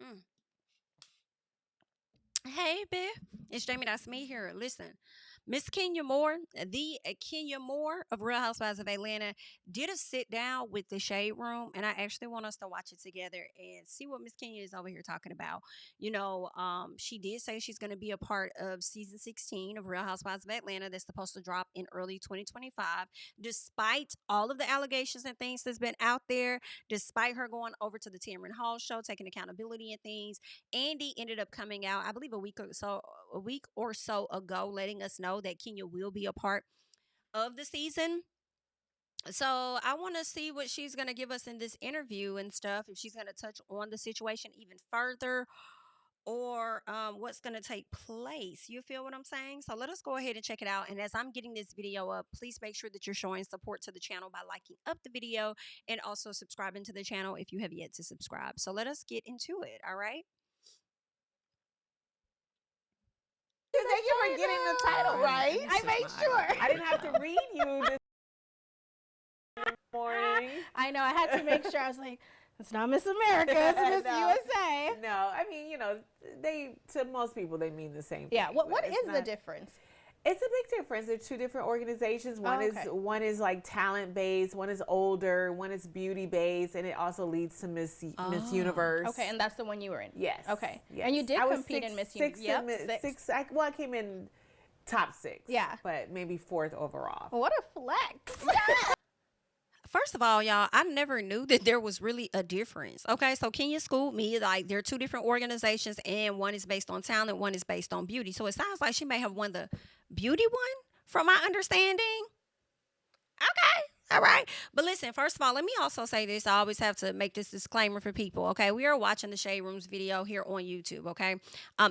Mm. Hey, Biff. It's JamiThatsMe here. Listen, Miss Kenya Moore, the Kenya Moore of Real Housewives of Atlanta, did a sit down with the Shade Room, and I actually want us to watch it together and see what Miss Kenya is over here talking about. She did say she's going to be a part of season 16 of Real Housewives of Atlanta that's supposed to drop in early 2025. Despite all of the allegations and things that's been out there, despite her going over to the Tamron Hall show, taking accountability and things, Andy ended up coming out, I believe a week or so ago, letting us know that Kenya will be a part of the season. So I want to see what she's going to give us in this interview and stuff. If she's going to touch on the situation even further, or what's going to take place. You feel what I'm saying? So let us go ahead and check it out. And as I'm getting this video up, please make sure that you're showing support to the channel by liking up the video and also subscribing to the channel if you have yet to subscribe. So let us get into it. All right. Thank you for getting the title right. I made sure. I didn't have to read you this morning. I know. I had to make sure. I was like, it's not Miss America. It's Miss USA. No, I mean, to most people, they mean the same thing. Yeah. What is the difference? It's a big difference. They're two different organizations. One is like talent based, one is older, one is beauty based, and it also leads to Miss Universe. Okay, and that's the one you were in. Yes. Okay. Yes. And you did compete in Miss Universe. Six. I came in top 6. Yeah. But maybe 4th overall. What a flex. First of all, y'all, I never knew that there was really a difference. Okay, so Kenya schooled me. Like, there are 2 different organizations, and one is based on talent, one is based on beauty. So it sounds like she may have won the beauty one, from my understanding. Okay, all right. But listen, first of all, let me also say this. I always have to make this disclaimer for people. Okay, we are watching the Shade Room's video here on YouTube. Okay,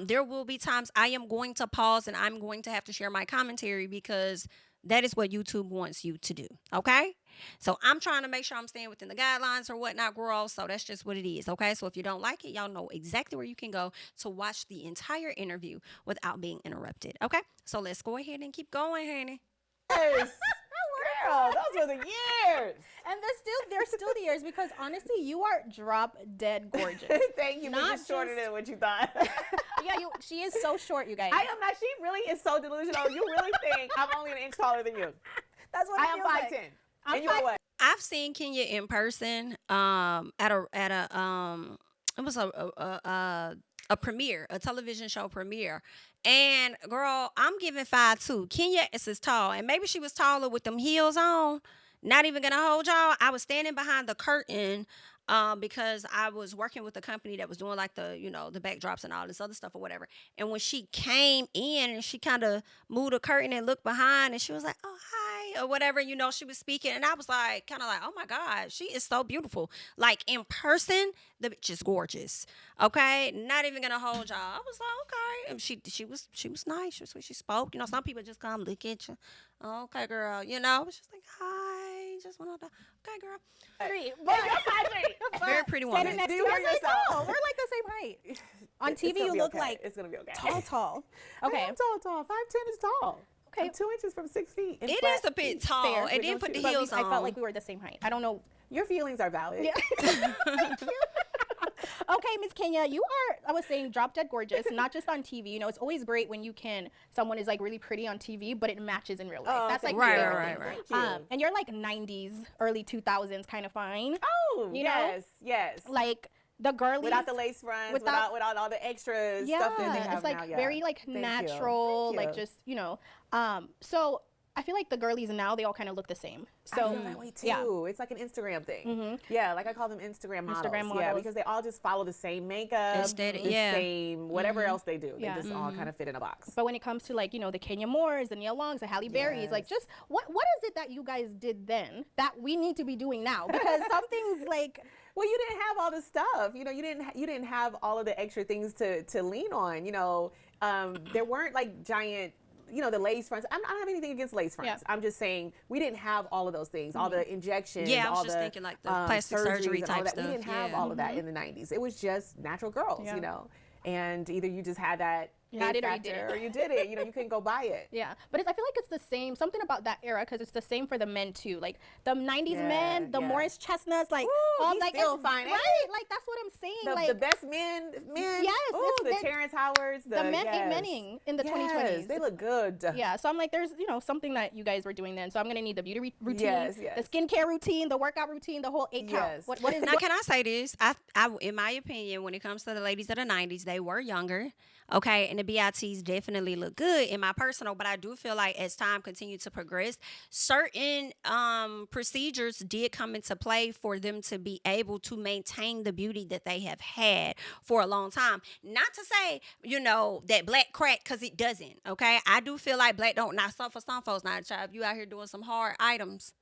there will be times I am going to pause and I'm going to have to share my commentary because that is what YouTube wants you to do. Okay. So I'm trying to make sure I'm staying within the guidelines or whatnot, girl. So that's just what it is. Okay. So if you don't like it, y'all know exactly where you can go to watch the entire interview without being interrupted. Okay. So let's go ahead and keep going, honey. Yes. Girl, those were the years. And they're still the years because honestly, you are drop dead gorgeous. Thank you. Not just shorter than what you thought. Yeah, she is so short, you guys. I am not. She really is so delusional. You really think I'm only an inch taller than you? That's what I am. 5'10". And you are what? I've seen Kenya in person at a it was a premiere, a television show premiere. And girl, I'm giving 5'2". Kenya is tall, and maybe she was taller with them heels on. Not even gonna hold y'all. I was standing behind the curtain because I was working with a company that was doing like the backdrops and all this other stuff or whatever. And when she came in and she kind of moved the curtain and looked behind, and she was like, "Oh, hi," or whatever, she was speaking, and I was like, kind of like, "Oh my God, she is so beautiful." Like in person, the bitch is gorgeous. Okay, not even gonna hold y'all. I was like, okay, and she was nice. She spoke. Some people just come look at you. Oh, okay, girl. It's just like, hi, just want to. Okay, girl. Very pretty woman. Do you hear yourself? Oh, we're like the same height. On TV, you look like it's gonna be okay. Tall. Okay. I am tall. 5'10" is tall. Okay. I'm 2 inches from 6 feet. It is a bit tall. Fair. And then put the heels on. I felt like we were the same height. I don't know. Your feelings are valid. Yeah. Okay, Miss Kenya, you are, I was saying, drop dead gorgeous, not just on TV. It's always great when someone is like really pretty on TV, but it matches in real life. Oh, that's like right. And you're like 90s, early 2000s kind of fine. Oh, yes. Like the girlies. Without the lace fronts, without all the extra stuff that they have it's like now. Yeah. very like natural, Thank you. like just, so I feel like the girlies now, they all kind of look the same. So I feel that way too. Yeah. It's like an Instagram thing. Mm-hmm. Yeah, like I call them Instagram models. Yeah, because they all just follow the same makeup, same whatever else they do. They just all kind of fit in a box. But when it comes to like, the Kenya Moores, the Nia Longs, the Halle Berrys, like just what is it that you guys did then that we need to be doing now? Because something's like... Well, you didn't have all the stuff. You didn't have all of the extra things to lean on. There weren't like giant... the lace fronts. I don't have anything against lace fronts. Yeah. I'm just saying we didn't have all of those things, all the injections, I was all just thinking like the plastic surgery type stuff. We didn't have all of that in the 90s. It was just natural girls, and either you just had that You had it or you factor, didn't. or you did it. You know, you couldn't go buy it. Yeah, but I feel like it's the same, something about that era, because it's the same for the men too. Like the 90s men, the Morris Chestnuts, like all he's like still fine, right? Like that's what I'm saying. The best men. Yes, the Terrence Howards. The men ain't menning in the 2020s. They look good. Yeah, so I'm like, there's something that you guys were doing then. So I'm gonna need the beauty routine, yes. the skincare routine, the workout routine, the whole 8 count. What is now? Can I say this? I, in my opinion, when it comes to the ladies of the 90s, they were younger. Okay, and the BITs definitely look good in my personal, but I do feel like as time continued to progress, certain procedures did come into play for them to be able to maintain the beauty that they have had for a long time. Not to say, that black crack, because it doesn't, okay? I do feel like black don't, not some for some folks, not if you out here doing some hard items,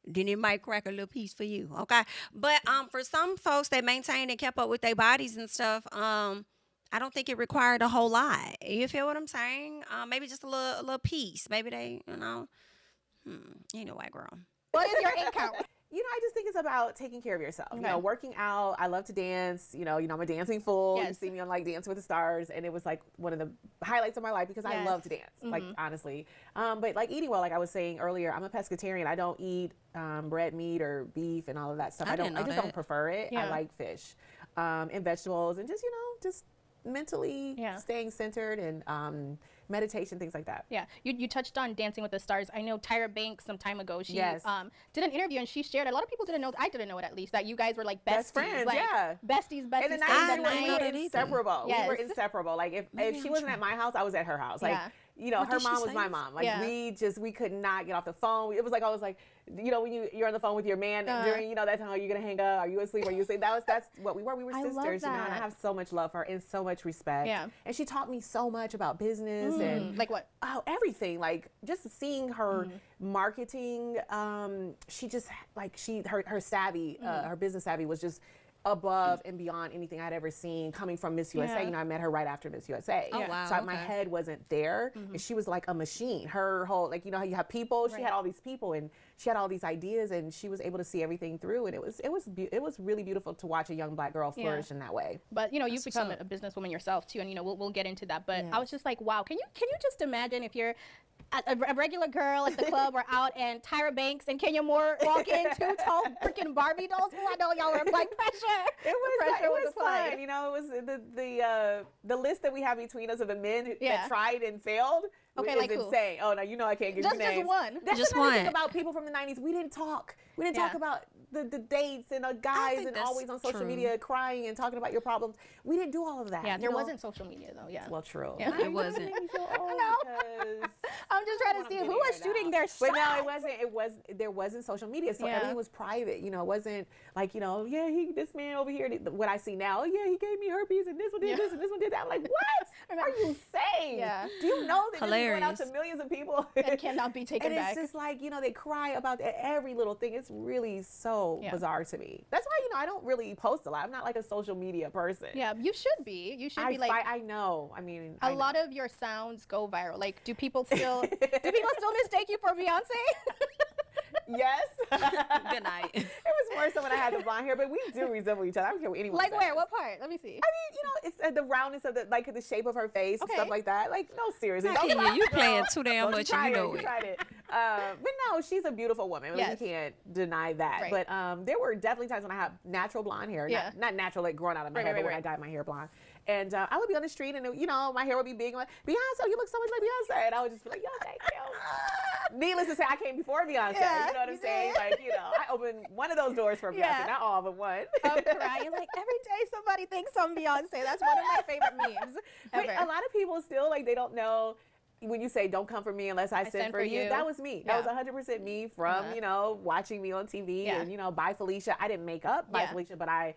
then it might crack a little piece for you, okay? But for some folks that maintained and kept up with their bodies and stuff, I don't think it required a whole lot. You feel what I'm saying? Maybe just a little piece. Maybe they, anyway, girl. What is your 8 count? I just think it's about taking care of yourself. Okay. Working out. I love to dance. I'm a dancing fool. Yes. You see me on like Dancing with the Stars, and it was like one of the highlights of my life because I love to dance. Like honestly, but like eating well, like I was saying earlier, I'm a pescatarian. I don't eat red meat or beef and all of that stuff. I just don't prefer it. Yeah. I like fish, and vegetables, and just mentally staying centered and meditation, things like that. Yeah, you touched on Dancing with the Stars. I know Tyra Banks some time ago. She did an interview and she shared. A lot of people didn't know. I didn't know it at least, that you guys were like besties, best friends. like besties. In the 90s, we were inseparable. Yes. We were inseparable. Like if she wasn't at my house, I was at her house. Like What her did mom she was say? my mom. Like we could not get off the phone. It was like always like when you're on the phone with your man during that time, are you gonna hang up? Are you asleep? Are you asleep? That's what we were. We were I sisters. love And I that. have so much love for her and so much respect. Yeah. And she taught me so much about business and like what? Oh, everything. Like just seeing her marketing. She just her savvy, her business savvy was just above and beyond anything I'd ever seen coming from Miss USA. I met her right after Miss USA. Oh, wow, So my head wasn't there, and she was like a machine. Her whole, how you have people, she had all these people, and she had all these ideas, and she was able to see everything through, and it was really beautiful to watch a young black girl flourish in that way. But you've become a businesswoman yourself too, and we'll get into that. But I was just like, wow, can you just imagine if you're a regular girl at the club or out, and Tyra Banks and Kenya Moore walk in, 2 tall freaking Barbie dolls? Oh, I know y'all were applying pressure. It was fun. It was the list that we have between us of the men that tried and failed. Okay, is like who? insane. Oh no, I can't give you names. Just one. That's just another one. thing about people from the 90s. We didn't talk. We didn't talk about the dates and guys and that's always on social true. media crying and talking about your problems. We didn't do all of that. Yeah, there wasn't social media though. Yeah. Well, true. Yeah. It wasn't. I'm just trying to see who was shooting their shots. But no, it wasn't. There wasn't social media, so everything was private. It wasn't like this man over here. What I see now, he gave me herpes and this one did this and this one did that. I'm like, what are you saying? Yeah. Do you know that this is going out Hilarious. to millions of people? It cannot be taken and back. it's just like they cry about every little thing. It's really so bizarre to me. That's why I don't really post a lot. I'm not like a social media person. Yeah, you should be. You should be like. I know. I mean, a lot of your sounds go viral. Like, do people still mistake you for Beyonce? Yes. Good night. It was more so when I had the blonde hair, but we do resemble each other. I don't care what anyone Like says. where? What part? Let me see. I mean, it's the roundness of the shape of her face and stuff like that. Like, no, seriously. Not Kenya, you playing too damn much and you know it. Tried it. But no, she's a beautiful woman. Yes. We can't deny that. Right. But there were definitely times when I had natural blonde hair. Yeah. Not natural, like growing out of my hair, but when I dyed my hair blonde. And I would be on the street and, my hair would be big. I'm like, Beyonce, you look so much like Beyonce. And I would just be like, yo, thank you. Needless to say, I came before Beyonce. Yeah, you know what I'm saying? Like, I opened one of those doors for Beyonce. Not all, but one. I'm crying. Like, every day somebody thinks I'm Beyonce. That's one of my favorite memes ever. But a lot of people still, they don't know. When you say don't come for me unless I send for you, that was me. That was 100% me from, watching me on TV and, Bye Felicia. I didn't make up Bye Felicia, but I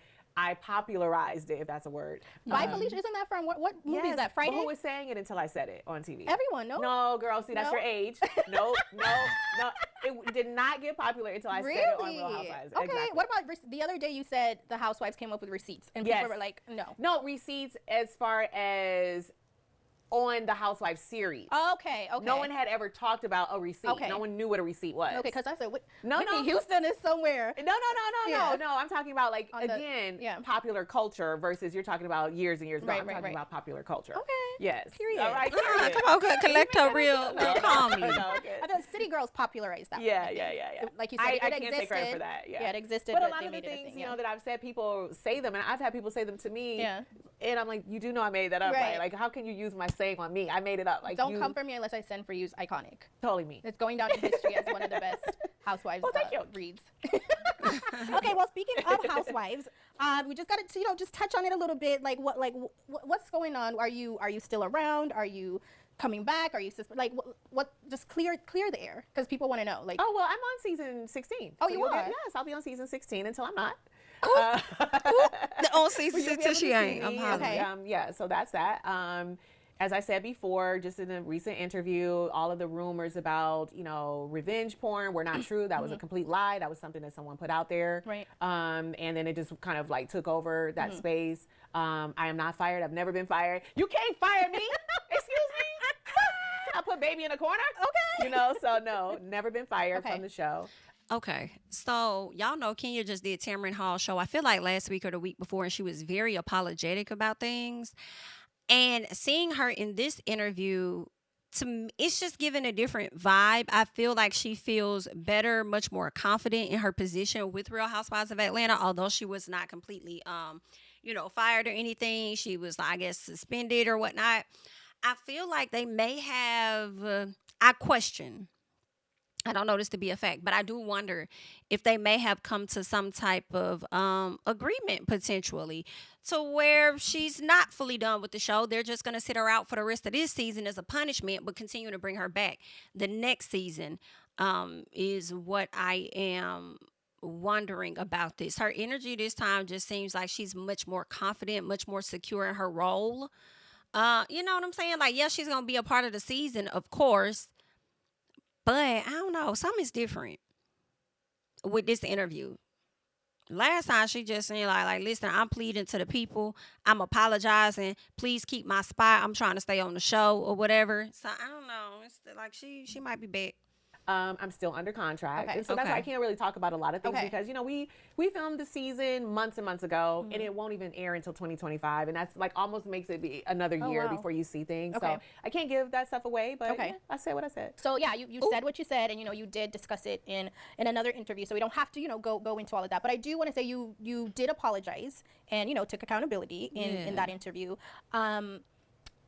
popularized it, if that's a word. Bye Felicia, isn't that from what movie is that? Friday? But who was saying it until I said it on TV? Everyone, no? No, girl, see, that's your age. No. It did not get popular until I said it on Real Housewives. Okay, Exactly. what about the other day you said the Housewives came up with receipts and people were like, no. No, receipts as far as on the Housewives series. Okay. No one had ever talked about a receipt. Okay. No one knew what a receipt was. Okay, because I said, No, Whitney Houston is somewhere. No. Yeah. I'm talking about like On the- again, yeah. popular culture versus you're talking about years and years ago. I'm talking about popular culture. Okay. Yes. Period. All right. Ah, Period. come on, collect her real calmly. No, okay. I thought City Girls popularized that. Yeah. Like you said, I it can't existed. take credit for that. Yeah, it existed. But a lot they of the made it a things, thing, you know, that I've said, people say them, and I've had people say them to me. Yeah. And I'm like, you do know I made that up, right? Like, how can you use my saying on me? I made it up. Like, Don't come for me unless I send for you's iconic. Totally me. It's going down in history as one of the best Housewives reads. Okay, well, speaking of Housewives, we just got to, just touch on it a little bit. Like, what's going on? Are you still around? Are you coming back? Are you what? Just clear the air because people want to know. Like, oh well, I'm on season 16. Oh, you are? Yes, I'll be on season 16 until I'm not. The on season You'll be 6 till able she to see ain't. I'm me. hollering. Okay. Yeah, so that's that. As I said before, just in a recent interview, all of the rumors about, revenge porn were not true. That was a complete lie. That was something that someone put out there. Right. And then it just kind of like took over that space. I am not fired. I've never been fired. You can't fire me. Excuse me. I put baby in a corner. Okay. So no, never been fired from the show. Okay, so y'all know Kenya just did Tamron Hall show. I feel like last week or the week before, and she was very apologetic about things. And seeing her in this interview, to me, it's just giving a different vibe. I feel like she feels better, much more confident in her position with Real Housewives of Atlanta, although she was not completely, fired or anything. She was, I guess, suspended or whatnot. I feel like they may have, I don't know this to be a fact, but I do wonder if they may have come to some type of agreement potentially to where she's not fully done with the show. They're just going to sit her out for the rest of this season as a punishment, but continue to bring her back the next season is what I am wondering about this. Her energy this time just seems like she's much more confident, much more secure in her role. You know what I'm saying? Like, yeah, she's going to be a part of the season, of course. But I don't know, something's different with this interview. Last time she just said like, listen, I'm pleading to the people. I'm apologizing. Please keep my spot. I'm trying to stay on the show or whatever. So I don't know. It's like she might be back. I'm still under contract. Okay. And so that's why I can't really talk about a lot of things because, we filmed the season months and months ago and it won't even air until 2025. And that's like almost makes it be another year before you see things. Okay. So I can't give that stuff away, but I said what I said. So yeah, you said what you said, and you did discuss it in another interview. So we don't have to go into all of that. But I do want to say you did apologize and took accountability in that interview.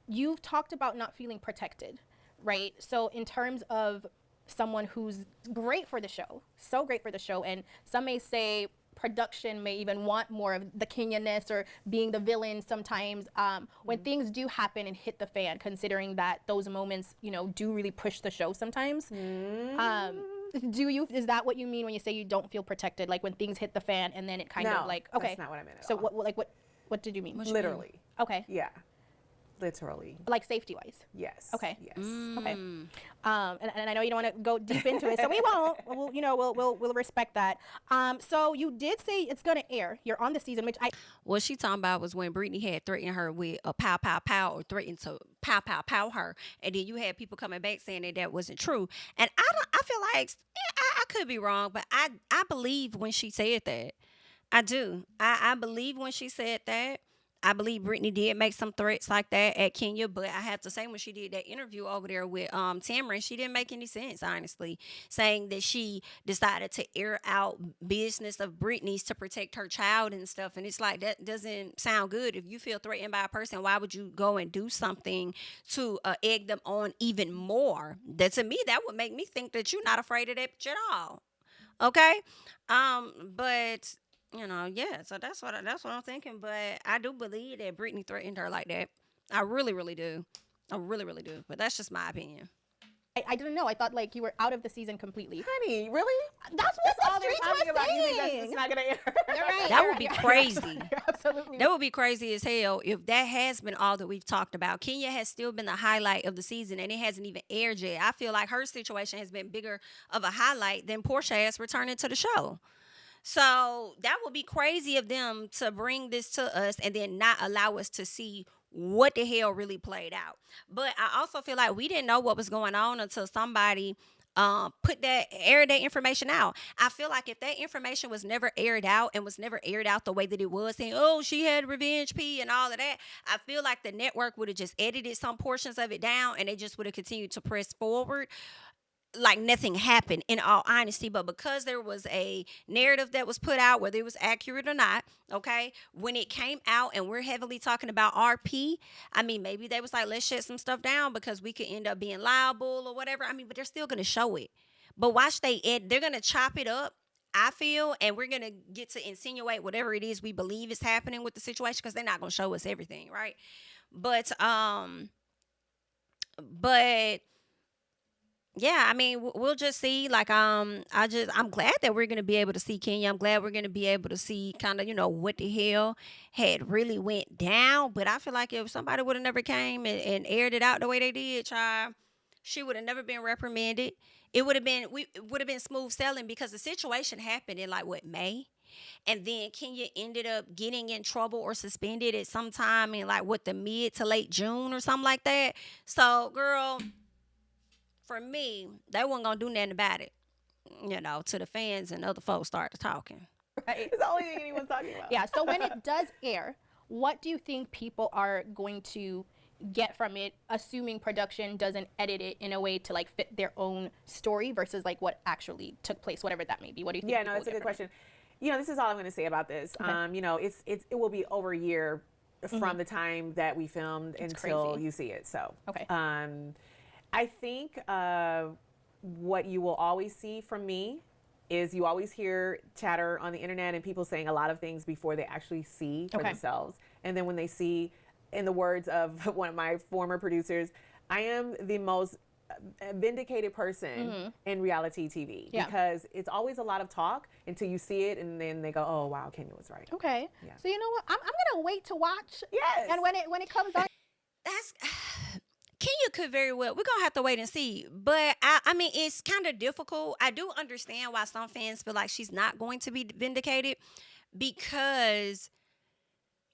You've talked about not feeling protected, right? So in terms of someone who's great for the show, so great for the show, and some may say production may even want more of the Kenya-ness or being the villain sometimes when things do happen and hit the fan, considering that those moments do really push the show sometimes. Is that what you mean when you say you don't feel protected, like when things hit the fan and then it kind of like, okay, that's not what I meant at so all. what did you mean? Literally. Okay. Yeah. Literally. Like safety wise. Yes. Okay. Yes. Okay. And I know you don't want to go deep into it, so we won't. We'll respect that. So you did say it's gonna air. You're on the season, which What she talking about was when Brittany had threatened her with a pow, pow, pow, or threatened to pow, pow, pow her. And then you had people coming back saying that wasn't true. And I feel like, I could be wrong, but I believe when she said that. I do. I believe when she said that. I believe Brittany did make some threats like that at Kenya, but I have to say when she did that interview over there with Tamron, she didn't make any sense, honestly, saying that she decided to air out business of Brittany's to protect her child and stuff. And it's like, that doesn't sound good. If you feel threatened by a person, why would you go and do something to egg them on even more? That, to me, that would make me think that you're not afraid of that bitch at all. Okay? But so that's what I'm thinking. But I do believe that Brittany threatened her like that. I really, really do. I really, really do. But that's just my opinion. I didn't know. I thought like you were out of the season completely. Honey, really? That's what all they're talking about. You think that's not gonna air? You're right. That would be crazy. Absolutely. That would be crazy as hell if that has been all that we've talked about. Kenya has still been the highlight of the season, and it hasn't even aired yet. I feel like her situation has been bigger of a highlight than Porsha has returning to the show. So that would be crazy of them to bring this to us and then not allow us to see what the hell really played out. But I also feel like we didn't know what was going on until somebody aired that information out. I feel like if that information was never aired out and was never aired out the way that it was, saying, oh, she had revenge P and all of that, I feel like the network would have just edited some portions of it down and they just would have continued to press forward like nothing happened, in all honesty. But because there was a narrative that was put out, whether it was accurate or not, okay, when it came out and we're heavily talking about RP, I mean, maybe they was like, let's shut some stuff down because we could end up being liable or whatever. I mean, but they're still going to show it. But watch they're going to chop it up, I feel, and we're going to get to insinuate whatever it is we believe is happening with the situation, because they're not going to show us everything, right? But yeah, I mean, we'll just see. Like, I'm glad that we're gonna be able to see Kenya. I'm glad we're gonna be able to see kind of, what the hell had really went down. But I feel like if somebody would have never came and aired it out the way they did, child, she would have never been reprimanded. It would have been smooth sailing, because the situation happened in like May, and then Kenya ended up getting in trouble or suspended at some time in like the mid to late June or something like that. So, girl, for me, they wasn't gonna do nothing about it, till the fans and other folks started talking. Right. It's the only thing anyone's talking about. Yeah. So when it does air, what do you think people are going to get from it, assuming production doesn't edit it in a way to like fit their own story versus like what actually took place, whatever that may be? What do you think? Yeah, no, that's a good question. This is all I'm going to say about this. Okay. It will be over a year from the time that we filmed until crazy. You see it. So, okay. I think what you will always see from me is you always hear chatter on the internet and people saying a lot of things before they actually see for themselves. And then when they see, in the words of one of my former producers, I am the most vindicated person in reality TV, because it's always a lot of talk until you see it and then they go, oh, wow, Kenya was right. Okay. Yeah. So you know what? I'm going to wait to watch. Yes. And when it comes on. Kenya could very well. We're going to have to wait and see. But, I mean, it's kind of difficult. I do understand why some fans feel like she's not going to be vindicated, because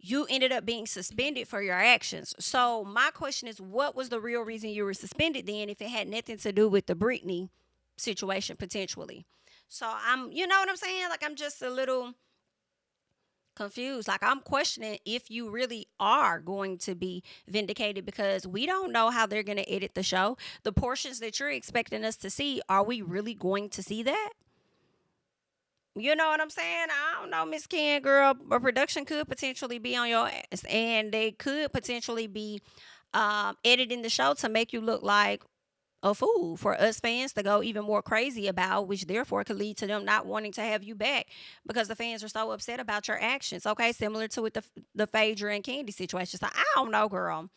you ended up being suspended for your actions. So my question is, what was the real reason you were suspended then if it had nothing to do with the Britney situation potentially? So you know what I'm saying? Like, I'm just a little confused. Like, I'm questioning if you really are going to be vindicated, because we don't know how they're going to edit the show. The portions that you're expecting us to see, are we really going to see that? You know what I'm saying? I don't know, Miss Ken, girl. A production could potentially be on your ass, and they could potentially be editing the show to make you look like a fool for us fans to go even more crazy about, which therefore could lead to them not wanting to have you back because the fans are so upset about your actions. Okay, similar to with the Phaedra and Kandi situation. So I don't know, girl.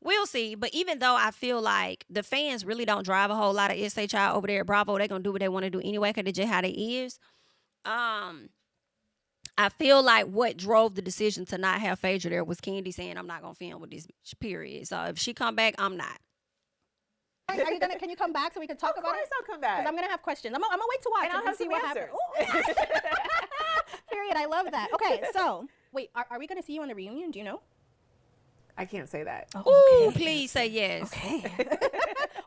We'll see. But even though I feel like the fans really don't drive a whole lot of SHI over there at Bravo, they're going to do what they want to do anyway because they just how they is. I feel like what drove the decision to not have Phaedra there was Kandi saying, I'm not going to film with this bitch, period. So if she come back, I'm not. Can you come back so we can talk about it? Of course I'll come back. Because I'm going to have questions. I'm going to wait to watch and I'll have see what happens. Period. I love that. Okay, so, wait, are we going to see you on the reunion? Do you know? I can't say that. Oh, okay. Please say yes. Okay.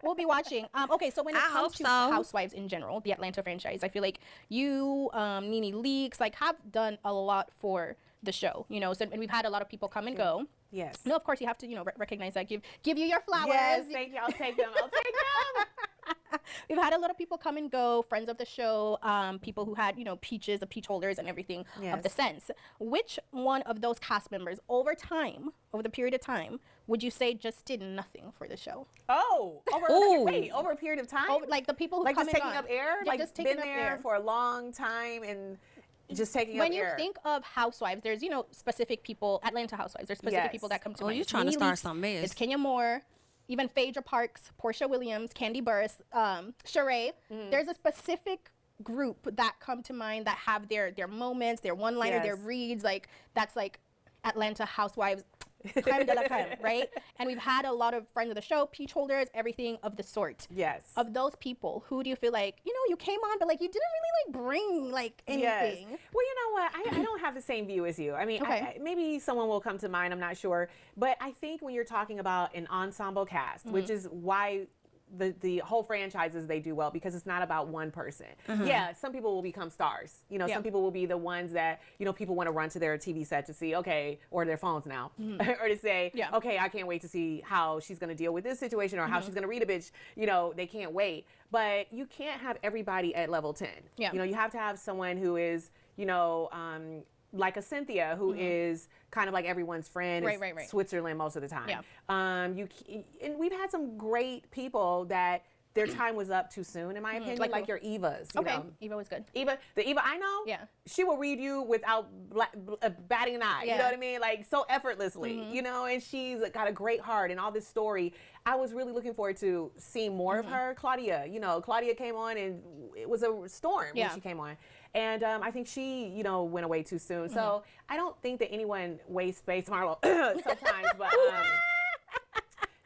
We'll be watching. Okay, so when it comes to Housewives in general, the Atlanta franchise, I feel like you, Nene Leakes, like, have done a lot for the show, so, and we've had a lot of people come and go. Yes. No, of course you have to, recognize that. Give you your flowers. Yes, thank you. I'll take them. We've had a lot of people come and go, friends of the show, people who had, peaches, the peach holders and everything of the sense. Which one of those cast members over the period of time, would you say just did nothing for the show? Oh, over a period of time? Like the people who like come just taking up air? Yeah, like just taking been up there air for a long time and just taking up air. When you think of Housewives, there's, specific people, Atlanta Housewives, there's specific people that come to mind. Oh, you're trying to start some mess. It's Kenya Moore, even Phaedra Parks, Porsha Williams, Kandi Burruss, Sheree. There's a specific group that come to mind that have their moments, their one-liner, their reads, like that's like Atlanta Housewives creme de la creme, right? And we've had a lot of friends of the show, peach holders, everything of the sort. Yes. Of those people, who do you feel like, you know, you came on, but like you didn't really like bring like anything? Yes. Well, you know what? I don't have the same view as you. I mean, maybe someone will come to mind. I'm not sure. But I think when you're talking about an ensemble cast, which is why the whole franchises, they do well, because it's not about one person. Yeah, some people will become stars. You know, some people will be the ones that, you know, people want to run to their TV set to see, okay, or their phones now, or to say, okay, I can't wait to see how she's going to deal with this situation, or how she's going to read a bitch. You know, they can't wait. But you can't have everybody at level 10. You know, you have to have someone who is, you know, like a Cynthia, who is kind of like everyone's friend, right. Switzerland most of the time. And we've had some great people that their time was up too soon, in my opinion, like your Evas. You know? Eva was good. The Eva I know, she will read you without batting an eye. You know what I mean? Like, so effortlessly, you know, and she's got a great heart and all this story. I was really looking forward to seeing more of her. Claudia, you know, Claudia came on and it was a storm when she came on. And I think she, you know, went away too soon. So I don't think that anyone wastes space, Marlo, sometimes. But,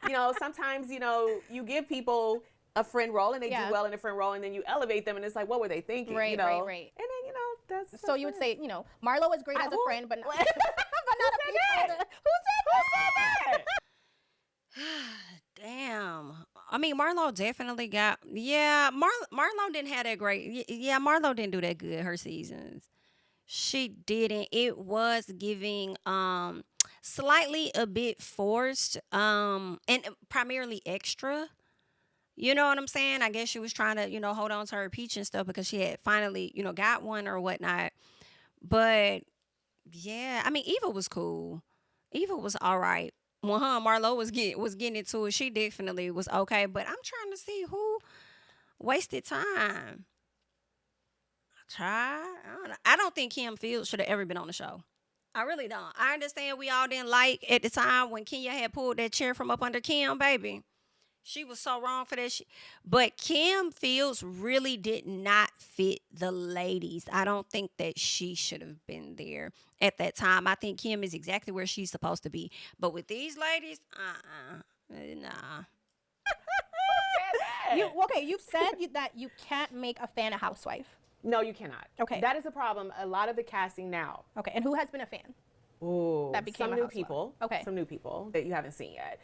you know, sometimes, you know, you give people a friend role and they do well in a friend role, and then you elevate them and it's like, what were they thinking? Right, you know? right. And then, you know, that's so you would say, you know, Marlo was great as a friend, but not, but not a peach holder. Who said that? Damn. I mean, Marlo definitely got, Marlo didn't have that great, Marlo didn't do that good her seasons. She didn't. It was giving slightly a bit forced and primarily extra. You know what I'm saying? I guess she was trying to, you know, hold on to her peach and stuff because she had finally, you know, got one or whatnot. But yeah, I mean, Eva was cool. Eva was all right. When her and Marlo was getting into it, she definitely was okay. But I'm trying to see who wasted time. I don't think Kim Fields should have ever been on the show. I really don't. I understand we all didn't like at the time when Kenya had pulled that chair from up under Kim, baby. She was so wrong for that shit. But Kim Fields really did not fit the ladies. I don't think that she should have been there at that time. I think Kim is exactly where she's supposed to be. But with these ladies, nah. You've said that you can't make a fan a housewife. No, you cannot. Okay. That is a problem. A lot of the casting now. Okay, and who has been a fan? Ooh, that became some new people. Okay. Some new people that you haven't seen yet.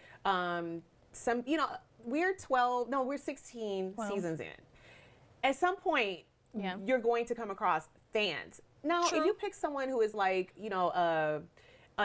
Some, you know, we're 16 seasons in. At some point, you're going to come across fans. Now, if you pick someone who is like, you know,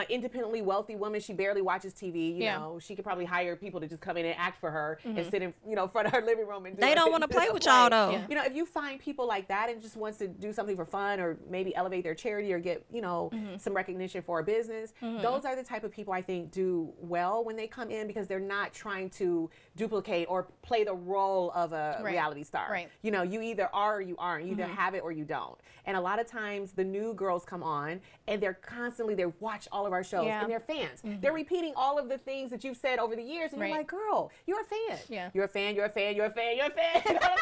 independently wealthy woman, she barely watches TV, you know, she could probably hire people to just come in and act for her and sit in, you know, front of her living room and do They don't want to play with y'all though. You know, if you find people like that and just wants to do something for fun or maybe elevate their charity or get, you know, some recognition for a business, those are the type of people I think do well when they come in because they're not trying to duplicate or play the role of a reality star. You know, you either are or you aren't. You either have it or you don't. And a lot of times the new girls come on and they're constantly, they watch all of our shows and they're fans. They're repeating all of the things that you've said over the years and you're like, girl, you're a fan. You're a fan, you're a fan, you're a fan, you're a fan. You know what I'm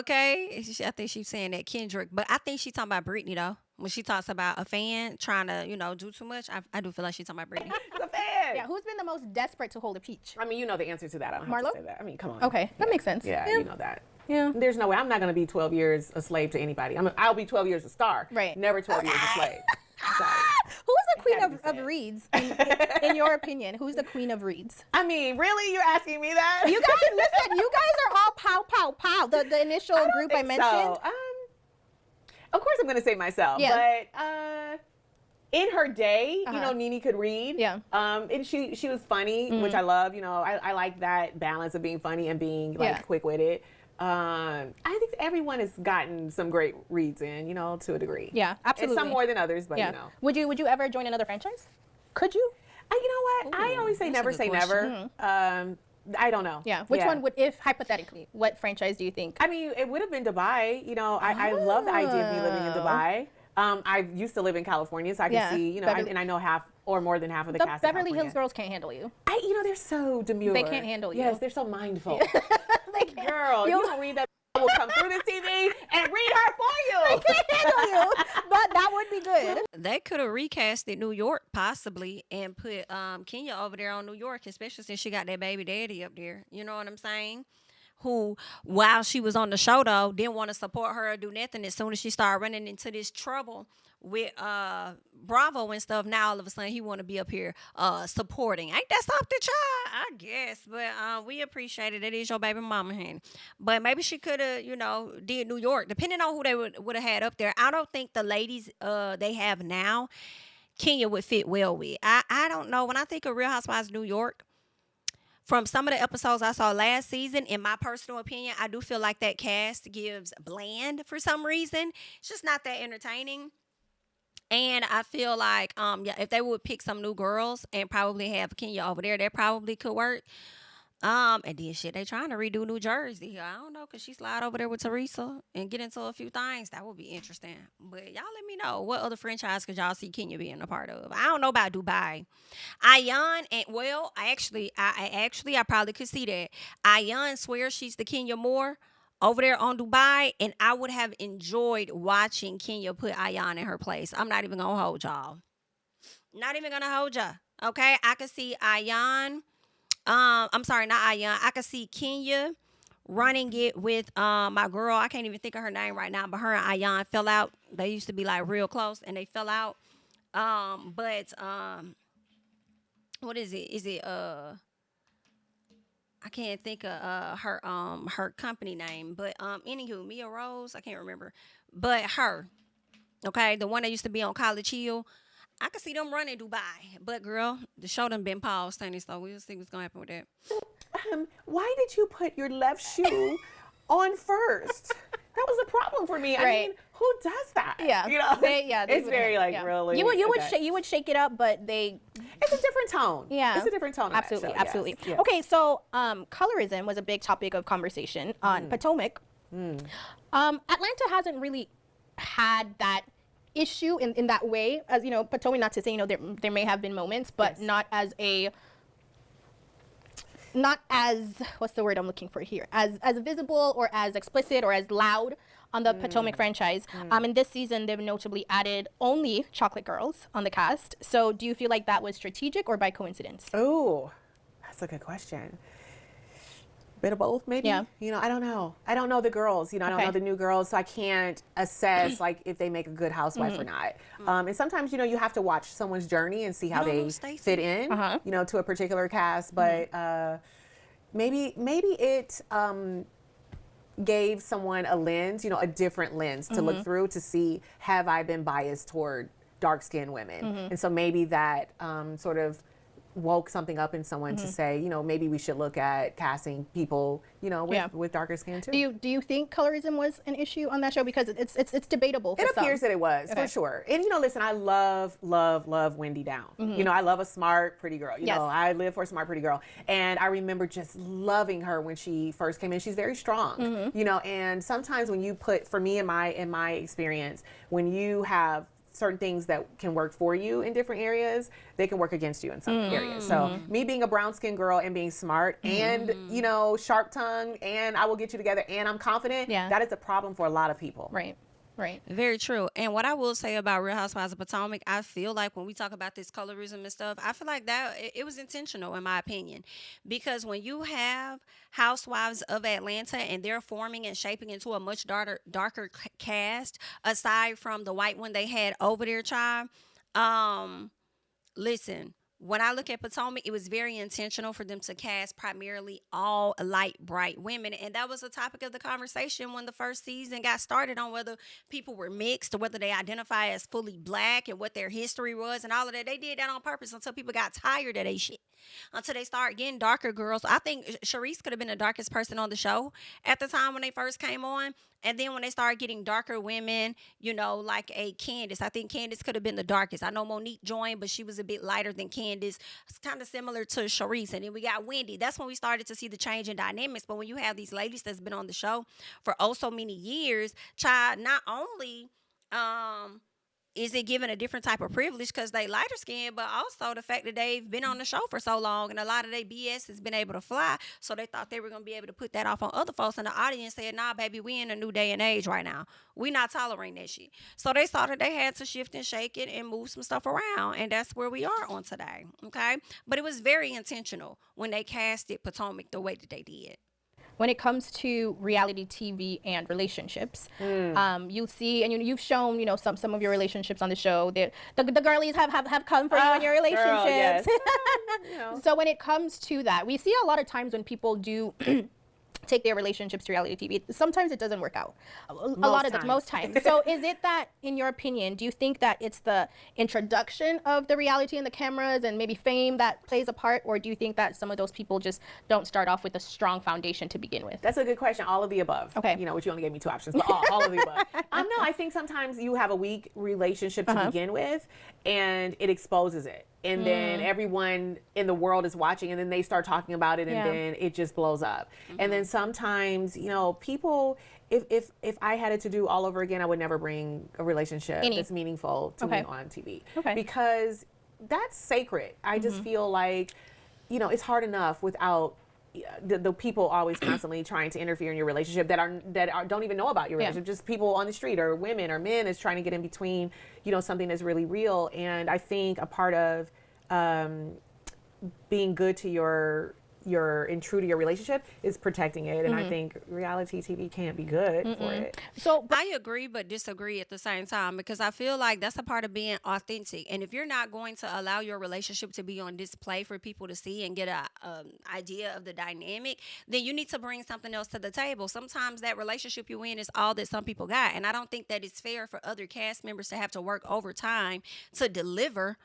saying? I think she's saying that Kendrick, but I think she's talking about Brittany though. When she talks about a fan trying to, you know, do too much, I do feel like she's talking about Brittany. The fan. Yeah, who's been the most desperate to hold a peach? I mean, you know the answer to that. I don't have to say that. I mean, come on. Okay, that makes sense. Yeah, you know that. Yeah. There's no way. I'm not going to be 12 years a slave to anybody. I'll be 12 years a star. Right. Never 12 years a slave. Sorry. Who is the queen of reads, in your opinion? Who's the queen of reads? I mean, really? You're asking me that? You guys, listen, you guys are all pow, pow, pow. The initial group I mentioned. So. Of course I'm going to say myself. Yeah. But in her day, you know, Nene could read. Yeah. And she was funny, which I love. You know, I like that balance of being funny and being like quick-witted. I think everyone has gotten some great reads in, you know, to a degree. Yeah, absolutely. And some more than others, but you know. Would you ever join another franchise? Could you? You know what? I always say never say never. I don't know. Yeah. Which one would, if hypothetically, what franchise do you think? I mean, it would have been Dubai. You know, I love the idea of me living in Dubai. I used to live in California, so I can see, you know, and I know half or more than half of the cast. Beverly Hills girls can't handle you. You know, they're so demure. They can't handle you. Yes, they're so mindful. They can't. Girl, you don't read that I will come through this TV and read her for you. I can't handle you, but that would be good. They could have recasted New York possibly and put Kenya over there on New York, especially since she got that baby daddy up there. You know what I'm saying? Who, while she was on the show though, didn't want to support her or do nothing. As soon as she started running into this trouble with Bravo and stuff, now all of a sudden he want to be up here supporting. Ain't that something, child? I guess, but we appreciate it. It is your baby mama, honey. But maybe she could have, did New York, depending on who they would have had up there. I don't think the ladies they have now, Kenya would fit well with. I don't know. When I think of Real Housewives of New York, from some of the episodes I saw last season, in my personal opinion, I do feel like that cast gives bland for some reason. It's just not that entertaining. And I feel like, if they would pick some new girls and probably have Kenya over there, that probably could work. And then shit, they trying to redo New Jersey. I don't know, cause she slide over there with Teresa and get into a few things. That would be interesting. But y'all let me know, what other franchise could y'all see Kenya being a part of? I don't know about Dubai. Ayan, and well, I probably could see that. Ayan swears she's the Kenya Moore over there on Dubai, and I would have enjoyed watching Kenya put Ayan in her place. I'm not even gonna hold y'all. Not even gonna hold y'all. Okay, I could see Ayan. I'm sorry, not Ayan. I could see Kenya running it with my girl. I can't even think of her name right now, but her and Ayan fell out. They used to be like real close, and they fell out. But what is it? Is it I can't think of her company name, but anywho, Mia Rose, I can't remember, but her, okay, the one that used to be on College Hill. I could see them running Dubai, but girl, the show done been paused, Tony, so we'll see what's gonna happen with that. Why did you put your left shoe on first? That was a problem for me. Right. I mean, who does that? Yeah, It's very really. You would shake it up, but it's a different tone. Yeah, it's a different tone. Absolutely, Yes. absolutely. Yes. Okay, so colorism was a big topic of conversation on Potomac. Atlanta hasn't really had that issue in that way, as Potomac. Not to say there may have been moments, but yes. not as what's the word I'm looking for here, as visible or as explicit or as loud on the Potomac franchise. And this season they've notably added only chocolate girls on the cast. So do you feel like that was strategic or by coincidence? Oh, that's a good question. Bit of both, maybe. Yeah. I don't know. I don't know the girls. I don't know the new girls, so I can't assess like if they make a good housewife or not. And sometimes you have to watch someone's journey and see how they fit in, to a particular cast. But maybe it gave someone a lens, a different lens to look through to see, have I been biased toward dark-skinned women? And so maybe that sort of woke something up in someone to say, maybe we should look at casting people, with darker skin too. Do you think colorism was an issue on that show? Because it's debatable for It some. appears that it was, for sure. And listen, I love Wendy Down. I love a smart, pretty girl. Yes. I live for a smart, pretty girl. And I remember just loving her when she first came in. She's very strong. And sometimes when you put, for me in my experience, when you have certain things that can work for you in different areas, they can work against you in some areas. So me being a brown skinned girl and being smart and, sharp tongue, and I will get you together and I'm confident, that is a problem for a lot of people. Right. Very true. And what I will say about Real Housewives of Potomac, I feel like when we talk about this colorism and stuff, I feel like that it was intentional in my opinion, because when you have Housewives of Atlanta and they're forming and shaping into a much darker cast, aside from the white one they had over there, child. Listen. When I look at Potomac, it was very intentional for them to cast primarily all light, bright women. And that was a topic of the conversation when the first season got started, on whether people were mixed or whether they identify as fully black and what their history was and all of that. They did that on purpose until people got tired of their shit. Until they started getting darker girls. I think Charisse could have been the darkest person on the show at the time when they first came on. And then when they started getting darker women, like a Candiace. I think Candiace could have been the darkest. I know Monique joined, but she was a bit lighter than Candiace. It's kind of similar to Charisse. And then we got Wendy. That's when we started to see the change in dynamics. But when you have these ladies that's been on the show for so many years, child, not only is it given a different type of privilege because they lighter skinned, but also the fact that they've been on the show for so long and a lot of their BS has been able to fly. So they thought they were going to be able to put that off on other folks. And the audience said, nah, baby, we in a new day and age right now. We not tolerating that shit. So they saw that they had to shift and shake it and move some stuff around. And that's where we are on today. Okay. But it was very intentional when they casted Potomac the way that they did. When it comes to reality TV and relationships, you see, and you've shown, some of your relationships on the show. The girlies have come for you in your relationships. Girl, yes. So when it comes to that, we see a lot of times when people do take their relationships to reality TV, sometimes it doesn't work out. Most times. So is it that, in your opinion, do you think that it's the introduction of the reality and the cameras and maybe fame that plays a part, or do you think that some of those people just don't start off with a strong foundation to begin with? That's a good question. All of the above. Okay. Which you only gave me 2 options, but all of the above. No, I think sometimes you have a weak relationship to begin with, and it exposes it. And then everyone in the world is watching, and then they start talking about it, and then it just blows up. And then sometimes, people, if I had it to do all over again, I would never bring a relationship that's meaningful to me on TV. Because that's sacred. I just feel like, it's hard enough without the people always constantly trying to interfere in your relationship that don't even know about your relationship. Just people on the street, or women or men, is trying to get in between, something that's really real. And I think a part of being good to your and true to your relationship is protecting it. And I think reality TV can't be good for it. So I agree but disagree at the same time, because I feel like that's a part of being authentic. And if you're not going to allow your relationship to be on display for people to see and get a idea of the dynamic, then you need to bring something else to the table. Sometimes that relationship you in is all that some people got. And I don't think that it's fair for other cast members to have to work overtime to deliver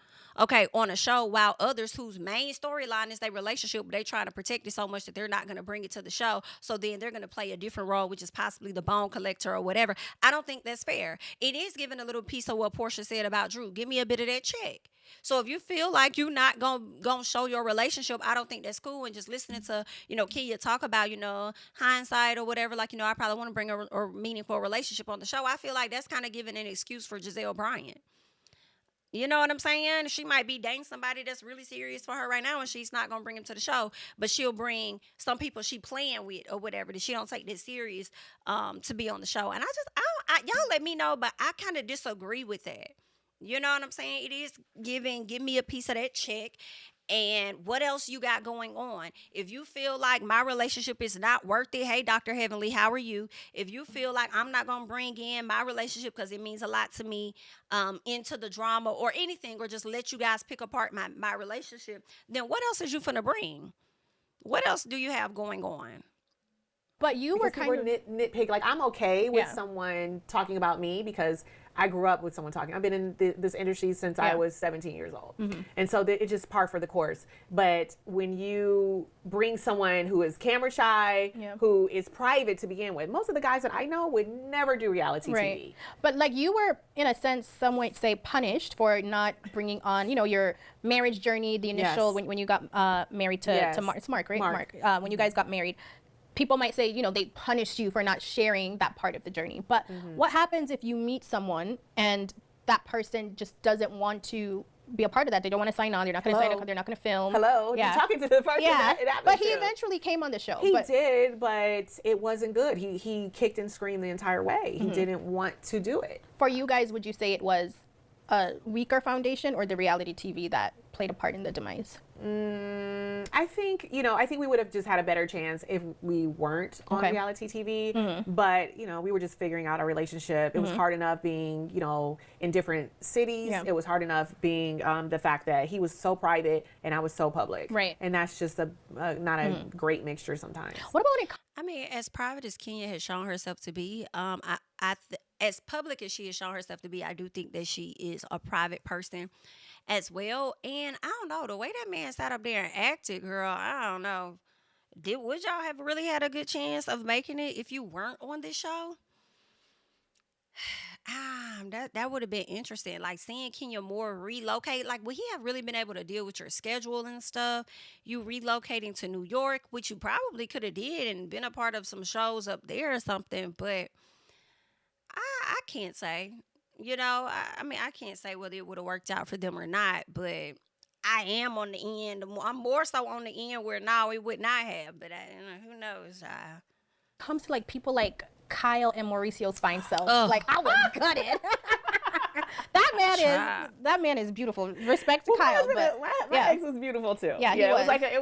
on a show, while others whose main storyline is their relationship, but they trying to protect it so much that they're not going to bring it to the show. So then they're going to play a different role, which is possibly the bone collector or whatever. I don't think that's fair. It is giving a little piece of what Porsha said about Drew. Give me a bit of that check. So if you feel like you're not gonna show your relationship, I don't think that's cool. And just listening to, Kenya talk about, hindsight or whatever, like, I probably want to bring a meaningful relationship on the show. I feel like that's kind of giving an excuse for Gizelle Bryant. You know what I'm saying? She might be dating somebody that's really serious for her right now, and she's not going to bring him to the show, but she'll bring some people she playing with or whatever that she don't take this serious to be on the show. And y'all let me know, but I kind of disagree with that. You know what I'm saying? It is give me a piece of that check. And what else you got going on? If you feel like my relationship is not worth it, hey, Dr. Heavenly, how are you? If you feel like I'm not going to bring in my relationship because it means a lot to me into the drama or anything, or just let you guys pick apart my relationship, then what else is you finna bring? What else do you have going on? But you were kind of nitpick. Like, I'm okay with someone talking about me because I grew up with someone talking. I've been in this industry since I was 17 years old. And so it's just par for the course. But when you bring someone who is camera shy, who is private to begin with, most of the guys that I know would never do reality TV. But like, you were, in a sense, some might say, punished for not bringing on, your marriage journey, the initial, when you got married to Mark. It's Mark, right? Mark. When you guys got married. People might say, they punished you for not sharing that part of the journey. But what happens if you meet someone and that person just doesn't want to be a part of that? They don't want to sign on. They're not going to sign up. They're not going to film. You're talking to the person that it happened But he to. eventually came on the show. He did, but it wasn't good. He kicked and screamed the entire way. He didn't want to do it. For you guys, would you say it was a weaker foundation or the reality TV that played a part in the demise? I think we would have just had a better chance if we weren't on reality TV. But, we were just figuring out our relationship. It was hard enough being, in different cities. It was hard enough being the fact that he was so private and I was so public. Right. And that's just not a great mixture sometimes. What about it? I mean, as private as Kenya has shown herself to be, as public as she has shown herself to be, I do think that she is a private person as well. And I don't know, the way that man sat up there and acted, girl, I don't know. Would y'all have really had a good chance of making it if you weren't on this show? That would have been interesting. Like, seeing Kenya Moore relocate. Like, would he have really been able to deal with your schedule and stuff? You relocating to New York, which you probably could have did and been a part of some shows up there or something. But I can't say. you know, I mean, I can't say whether it would have worked out for them or not, but I am on the end. I'm more so on the end where no, it would not have. But who knows? Comes to like people like Kyle and Mauricio's fine self. Ugh. Like I was gutted. That man is beautiful. Respect to Kyle. But my ex was beautiful too. Yeah, it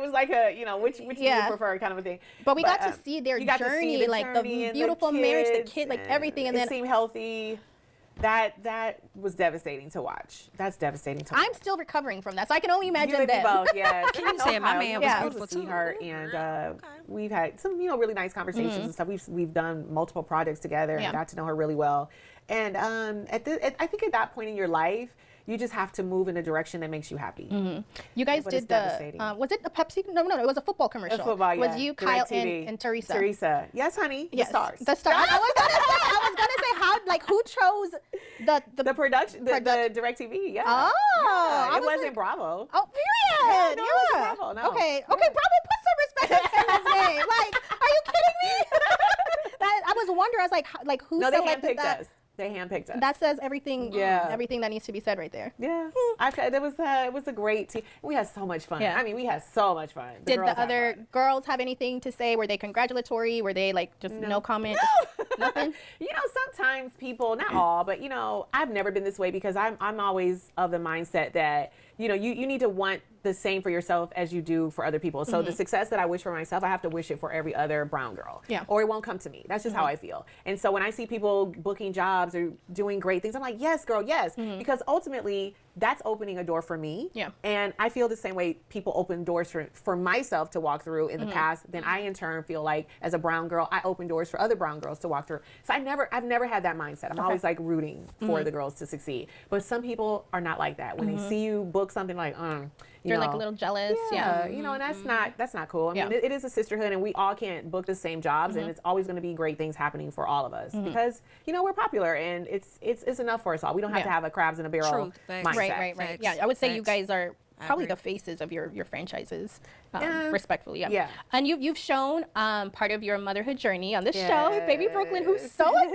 was like a you know which do you prefer kind of a thing. But we got to see their journey, like the beautiful marriage, the kid, like everything, and then it seemed healthy. That was devastating to watch. That's devastating to watch. I'm still recovering from that, so I can only imagine you them. Both, yes. Can you say my man was beautiful too? Sweetheart, and we've had some really nice conversations and stuff. We've done multiple projects together and got to know her really well. And I think at that point in your life, you just have to move in a direction that makes you happy. You guys did was it a Pepsi? No, it was a football commercial. Football, was you, Kyle, and Teresa? Teresa, yes, honey. Yes. The stars. The stars. I was gonna say how, like, who chose the production, the DirecTV? Yeah. Oh, it wasn't Bravo. Oh, period. No, it wasn't Bravo. No. Okay, Bravo, put some respect on his name. Like, are you kidding me? I was wondering. I was like, who selected that? Us. They handpicked us. That says everything. Everything that needs to be said right there. Yeah, it was a great team. We had so much fun. Yeah. I mean, we had so much fun. Did the other girls have anything to say? Were they congratulatory? Were they like just no comment? Nothing. Sometimes people, not all, but I've never been this way because I'm always of the mindset that you need to want the same for yourself as you do for other people. So the success that I wish for myself, I have to wish it for every other brown girl. Yeah. Or it won't come to me. That's just how I feel. And so when I see people booking jobs or doing great things, I'm like, yes, girl, yes. Because ultimately, that's opening a door for me. Yeah. And I feel the same way people open doors for myself to walk through in the past. Then I, in turn, feel like as a brown girl, I open doors for other brown girls to walk through. So I've never had that mindset. I'm always like rooting for the girls to succeed. But some people are not like that. When they see you book something like, you're like a little jealous. Yeah. And that's not cool. I mean, it is a sisterhood and we all can't book the same jobs and it's always going to be great things happening for all of us because, we're popular and it's enough for us all. We don't have to have a crabs in a barrel mindset. Right. Yeah, I would say you guys are probably the faces of your franchises, respectfully. Yeah. And you've shown part of your motherhood journey on this show, baby Brooklyn, who's so adorable,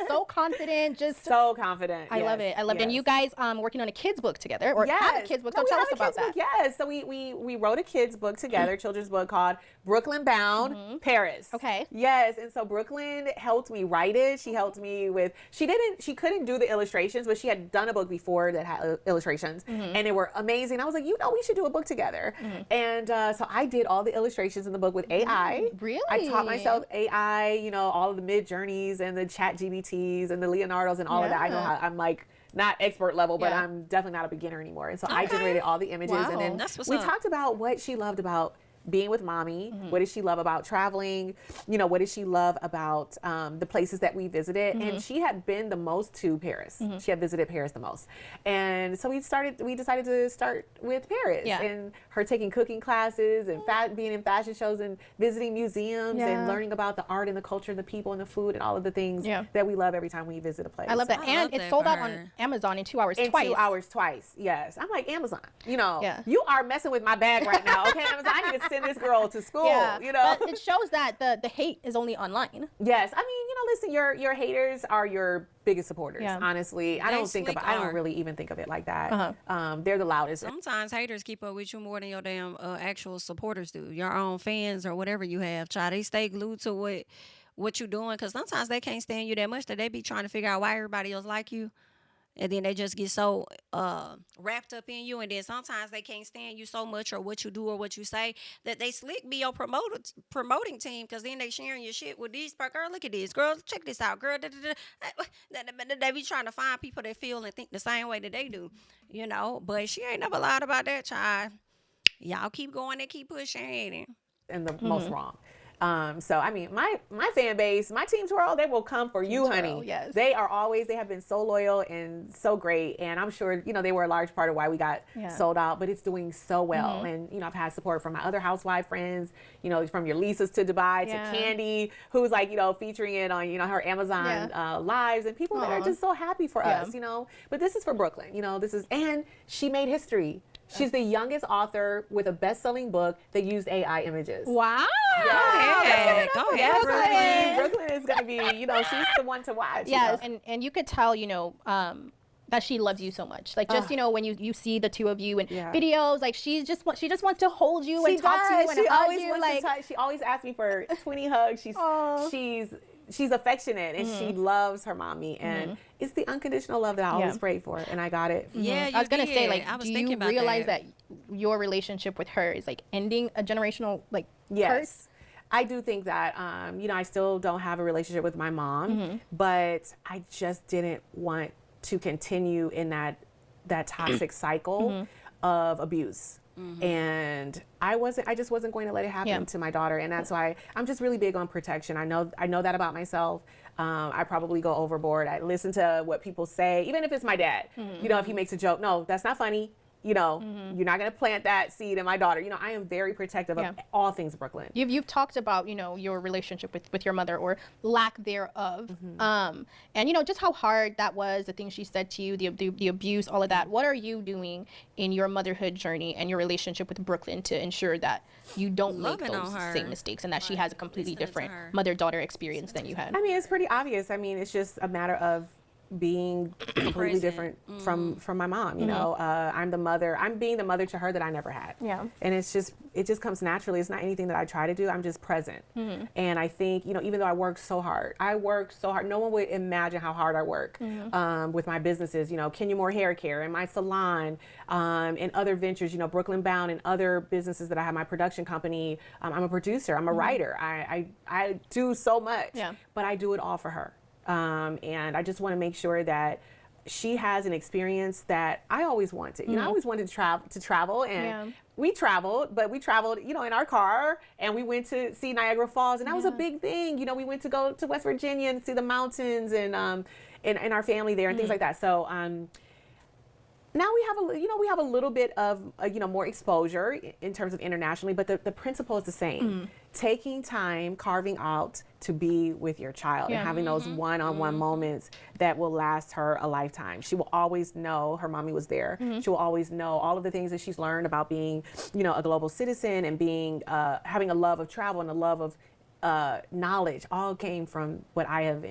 so confident, just so confident. I love it. And you guys working on a kids book together, or have a kids book. So tell us about that. Yes. So we wrote a kids book together, children's book called Brooklyn Bound Paris. Okay. Yes. And so Brooklyn helped me write it. She helped me with. She couldn't do the illustrations, but she had done a book before that had illustrations, and they were amazing. I was like, we should do a book together. And so I did all the illustrations in the book with AI. Really? I taught myself AI, all of the Mid-Journeys and the Chat GBTs and the Leonardos and all of that. I know how I'm like not expert level, but I'm definitely not a beginner anymore. And so I generated all the images. And then we talked about what she loved about being with mommy. What did she love about traveling? What did she love about the places that we visited? And she had been the most to Paris. She had visited Paris the most. And so we decided to start with Paris and her taking cooking classes and being in fashion shows and visiting museums and learning about the art and the culture and the people and the food and all of the things that we love every time we visit a place. I love that. And it's sold out on Amazon in 2 hours twice. 2 hours twice, yes. I'm like, Amazon, you are messing with my bag right now. Okay, Amazon, I need to send this girl to school, But it shows that the hate is only online. Yes. I mean, listen, your haters are your biggest supporters, honestly. I don't really even think of it like that. They're the loudest. Sometimes haters keep up with you more than your damn actual supporters do. Your own fans or whatever you have. They stay glued to what you're doing because sometimes they can't stand you that much that they be trying to figure out why everybody else like you. And then they just get so wrapped up in you. And then sometimes they can't stand you so much or what you do or what you say that they slick be your promoting team because then they sharing your shit with these. Girl, look at this. Girl, check this out. Girl, they be trying to find people that feel and think the same way that they do, But she ain't never lied about that, child. Y'all keep going and keep pushing. And the most wrong. So I mean, my fan base, my Team Twirl, they will come for you, honey. Yes. They have been so loyal and so great. And I'm sure, they were a large part of why we got sold out, but it's doing so well. And, I've had support from my other housewife friends, from your Lisas to Dubai to Kandi, who's like, featuring it on, her Amazon lives and people that are just so happy for us, But this is for Brooklyn, and she made history She's the youngest author with a best-selling book that used AI images. Wow. Yeah. Go ahead, Brooklyn is going to be, she's the one to watch. Yes, and you could tell, that she loves you so much. Like, just, when you see the two of you in videos, like, she just wants to hold you and talk to you and hug you. Like, she always asks me for 20 hugs. She's affectionate, and she loves her mommy, and it's the unconditional love that I always prayed for, and I got it. Yeah, I was gonna say, like, I was do thinking you about realize that your relationship with her is like ending a generational curse? I do think that, I still don't have a relationship with my mom, but I just didn't want to continue in that toxic cycle of abuse. And I just wasn't going to let it happen to my daughter. And that's why I'm just really big on protection. I know that about myself. I probably go overboard. I listen to what people say, even if it's my dad, if he makes a joke, no, that's not funny. You're not going to plant that seed in my daughter. I am very protective of all things Brooklyn. You've talked about, your relationship with your mother, or lack thereof. And, just how hard that was, the things she said to you, the abuse, all of that. What are you doing in your motherhood journey and your relationship with Brooklyn to ensure that you don't make those same mistakes, and that she has a completely different mother-daughter experience than you had? I mean, it's pretty obvious. I mean, it's just a matter of being completely different from my mom. I'm being the mother to her that I never had. And it just comes naturally. It's not anything that I try to do. I'm just present. And I think, even though I work so hard, no one would imagine how hard I work with my businesses, Kenya Moore Hair Care and my salon, and other ventures, Brooklyn Bound and other businesses that I have, my production company. I'm a producer, I'm a writer. I do so much, but I do it all for her. And I just want to make sure that she has an experience that I always wanted. I always wanted to travel, and we traveled, but we traveled, in our car, and we went to see Niagara Falls, and that was a big thing. We went to go to West Virginia and see the mountains, and our family there and things like that. So now we have a little bit of more exposure in terms of internationally, but the principle is the same. Taking time, carving out to be with your child, and having those one-on-one moments that will last her a lifetime. She will always know her mommy was there. She will always know all of the things that she's learned about being, a global citizen, and being having a love of travel and a love of knowledge. All came from what I have,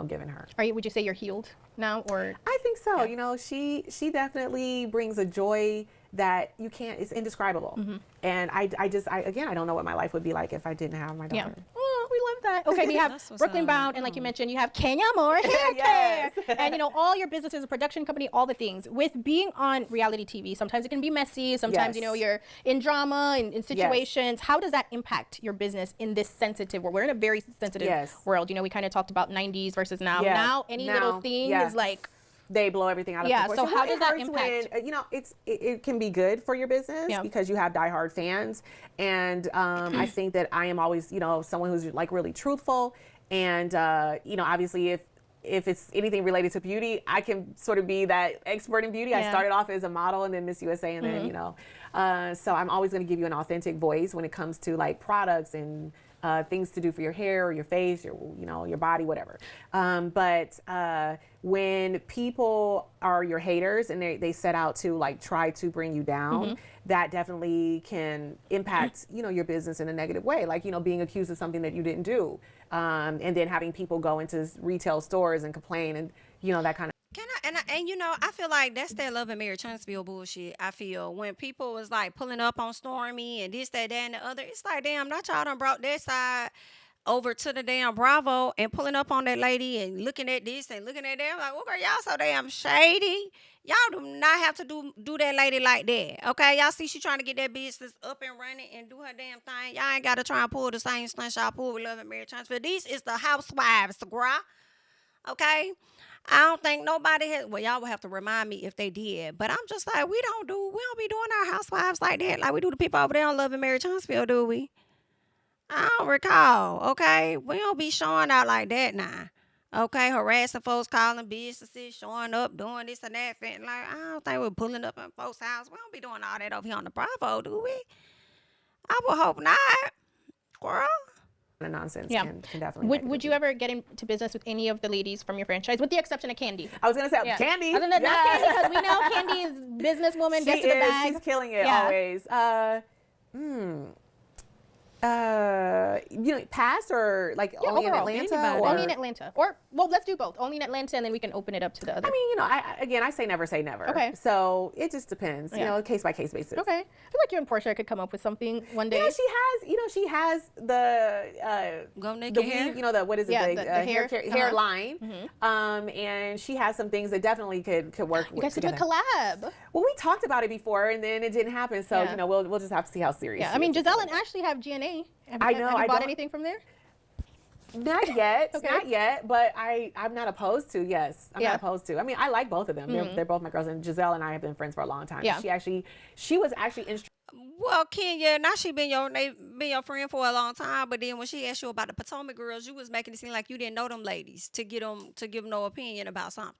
given her. Would you say you're healed now, or? I think so. She definitely brings a joy that it's indescribable. And I don't know what my life would be like if I didn't have my daughter. Oh, we love that. Okay, we have Brooklyn Bound, and like you mentioned, you have Kenya Moore Hair Care, and all your businesses, a production company, all the things. With being on reality TV, sometimes it can be messy. Sometimes you're in drama and in situations. How does that impact your business in this sensitive world? We're in a very sensitive world. We kind of talked about 90s versus now. Now any little thing is like, they blow everything out of proportion. So how does that impact? It can be good for your business because you have diehard fans, and I think that I am always someone who's like really truthful, and obviously if it's anything related to beauty, I can sort of be that expert in beauty. I started off as a model and then Miss USA, and then so I'm always going to give you an authentic voice when it comes to like products and things to do for your hair or your face, your body, whatever. But when people are your haters and they set out to like try to bring you down, that definitely can impact, your business in a negative way. Like, being accused of something that you didn't do. And then having people go into retail stores and complain and, that kind of. I feel like that's that Love and Marriage Huntsville bullshit. I feel when people was like pulling up on Stormy and this, that, and the other, it's like, damn, not y'all done brought that side over to the damn Bravo and pulling up on that lady and looking at this and looking at that. I'm like, okay, y'all so damn shady. Y'all do not have to do that lady like that. Okay, y'all see she trying to get that business up and running and do her damn thing. Y'all ain't got to try and pull the same stunt y'all pull with Love and Marriage Huntsville. This is the Housewives, girl. Okay? I don't think nobody has, well, y'all will have to remind me if they did, but I'm just like, we don't be doing our housewives like that, like we do the people over there on Love and Marriage Huntsville, do we? I don't recall, okay? We don't be showing out like that now, okay? Harassing folks, calling businesses, showing up, doing this and that, like, I don't think we're pulling up in folks' house. We don't be doing all that over here on the Bravo, do we? I would hope not, girl. nonsense Yeah. can definitely. Would you ever get into business with any of the ladies from your franchise, with the exception of Kandi? I was gonna say Kandi. Other than not Kandi, because we know Kandi is businesswoman, gets to the bag. She's killing it always. You know, pass or like only overall, in Atlanta? Or? Only in Atlanta. Or, well, let's do both. Only in Atlanta, and then we can open it up to the other. I mean, you know, I say never say never. Okay. So it just depends, you know, case by case basis. Okay. I feel like you and Porsha could come up with something one day. Yeah, she has the Go naked hair. weave, you know, what is it? Yeah, the the hair line. And she has some things that definitely could work. You guys could do a together. collab. Well, we talked about it before, and then it didn't happen. So you know, we'll just have to see how serious. Yeah, I mean, Gizelle and Ashley have GNA. I know. Have you bought anything from there? Not yet, Okay. not yet, but I'm not opposed to. Yes, I'm not opposed to. I mean, I like both of them. They're both my girls, and Gizelle and I have been friends for a long time. Yeah. She was actually Well, Kenya, now she been your friend for a long time, but then when she asked you about the Potomac girls, you was making it seem like you didn't know them ladies to give no opinion about something.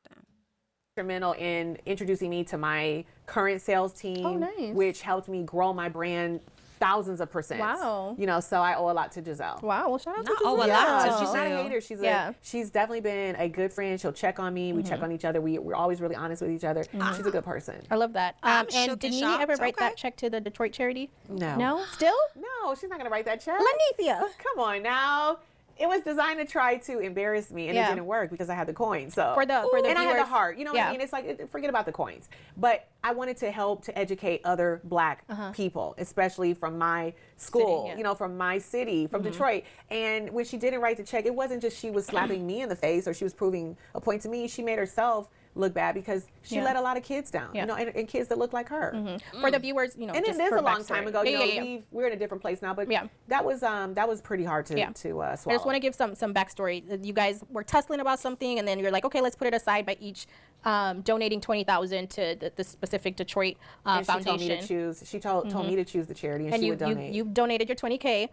instrumental in introducing me to my current sales team, Oh, nice. which helped me grow my brand thousands of %. Wow. You know, so I owe a lot to Gizelle. Wow. Well, shout out to Not Gizelle. owe a lot Yeah, to she's not a Gizelle. hater. She's definitely been a good friend. She'll check on me. We check on each other. We're always really honest with each other. She's a good person. I love that. I'm And shook did and Nene ever shocked. write Okay. that check to the Detroit charity? No. No? Still? No, she's not gonna write that check. Lanithia. Come on now. It was designed to try to embarrass me, and it didn't work because I had the coins. So For the and I had the viewers. heart. You know what I mean? It's like, forget about the coins. But I wanted to help to educate other Black people, especially from my school, City, yeah. you know, from my city, from Detroit. And when she didn't write the check, it wasn't just she was slapping me in the face or she was proving a point to me. She made herself look bad because she let a lot of kids down, you know, and kids that look like her. For the viewers, you know, And just it is for a long backstory. time ago. You Yeah, know, we're in a different place now, but Yeah. that was pretty hard to swallow. I just want to give some backstory. You guys were tussling about something, and then you're like, okay, let's put it aside by each donating $20,000 to the specific Detroit and foundation. She told me to choose. She told me to choose the charity, and she you, would donate. you donated your $20K.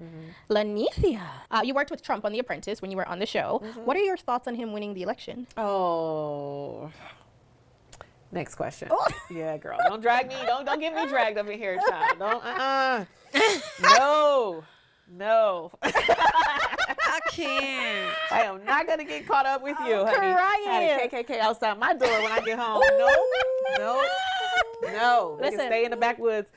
Lanithia, you worked with Trump on The Apprentice when you were on the show. What are your thoughts on him winning the election? Oh. Next question. Yeah, girl. Don't drag me. Don't get me dragged up in here, child. Don't. No. I can't. I am not gonna get caught up with you, honey. crying. I had a KKK outside my door when I get home. No. They can Listen. stay in the backwoods.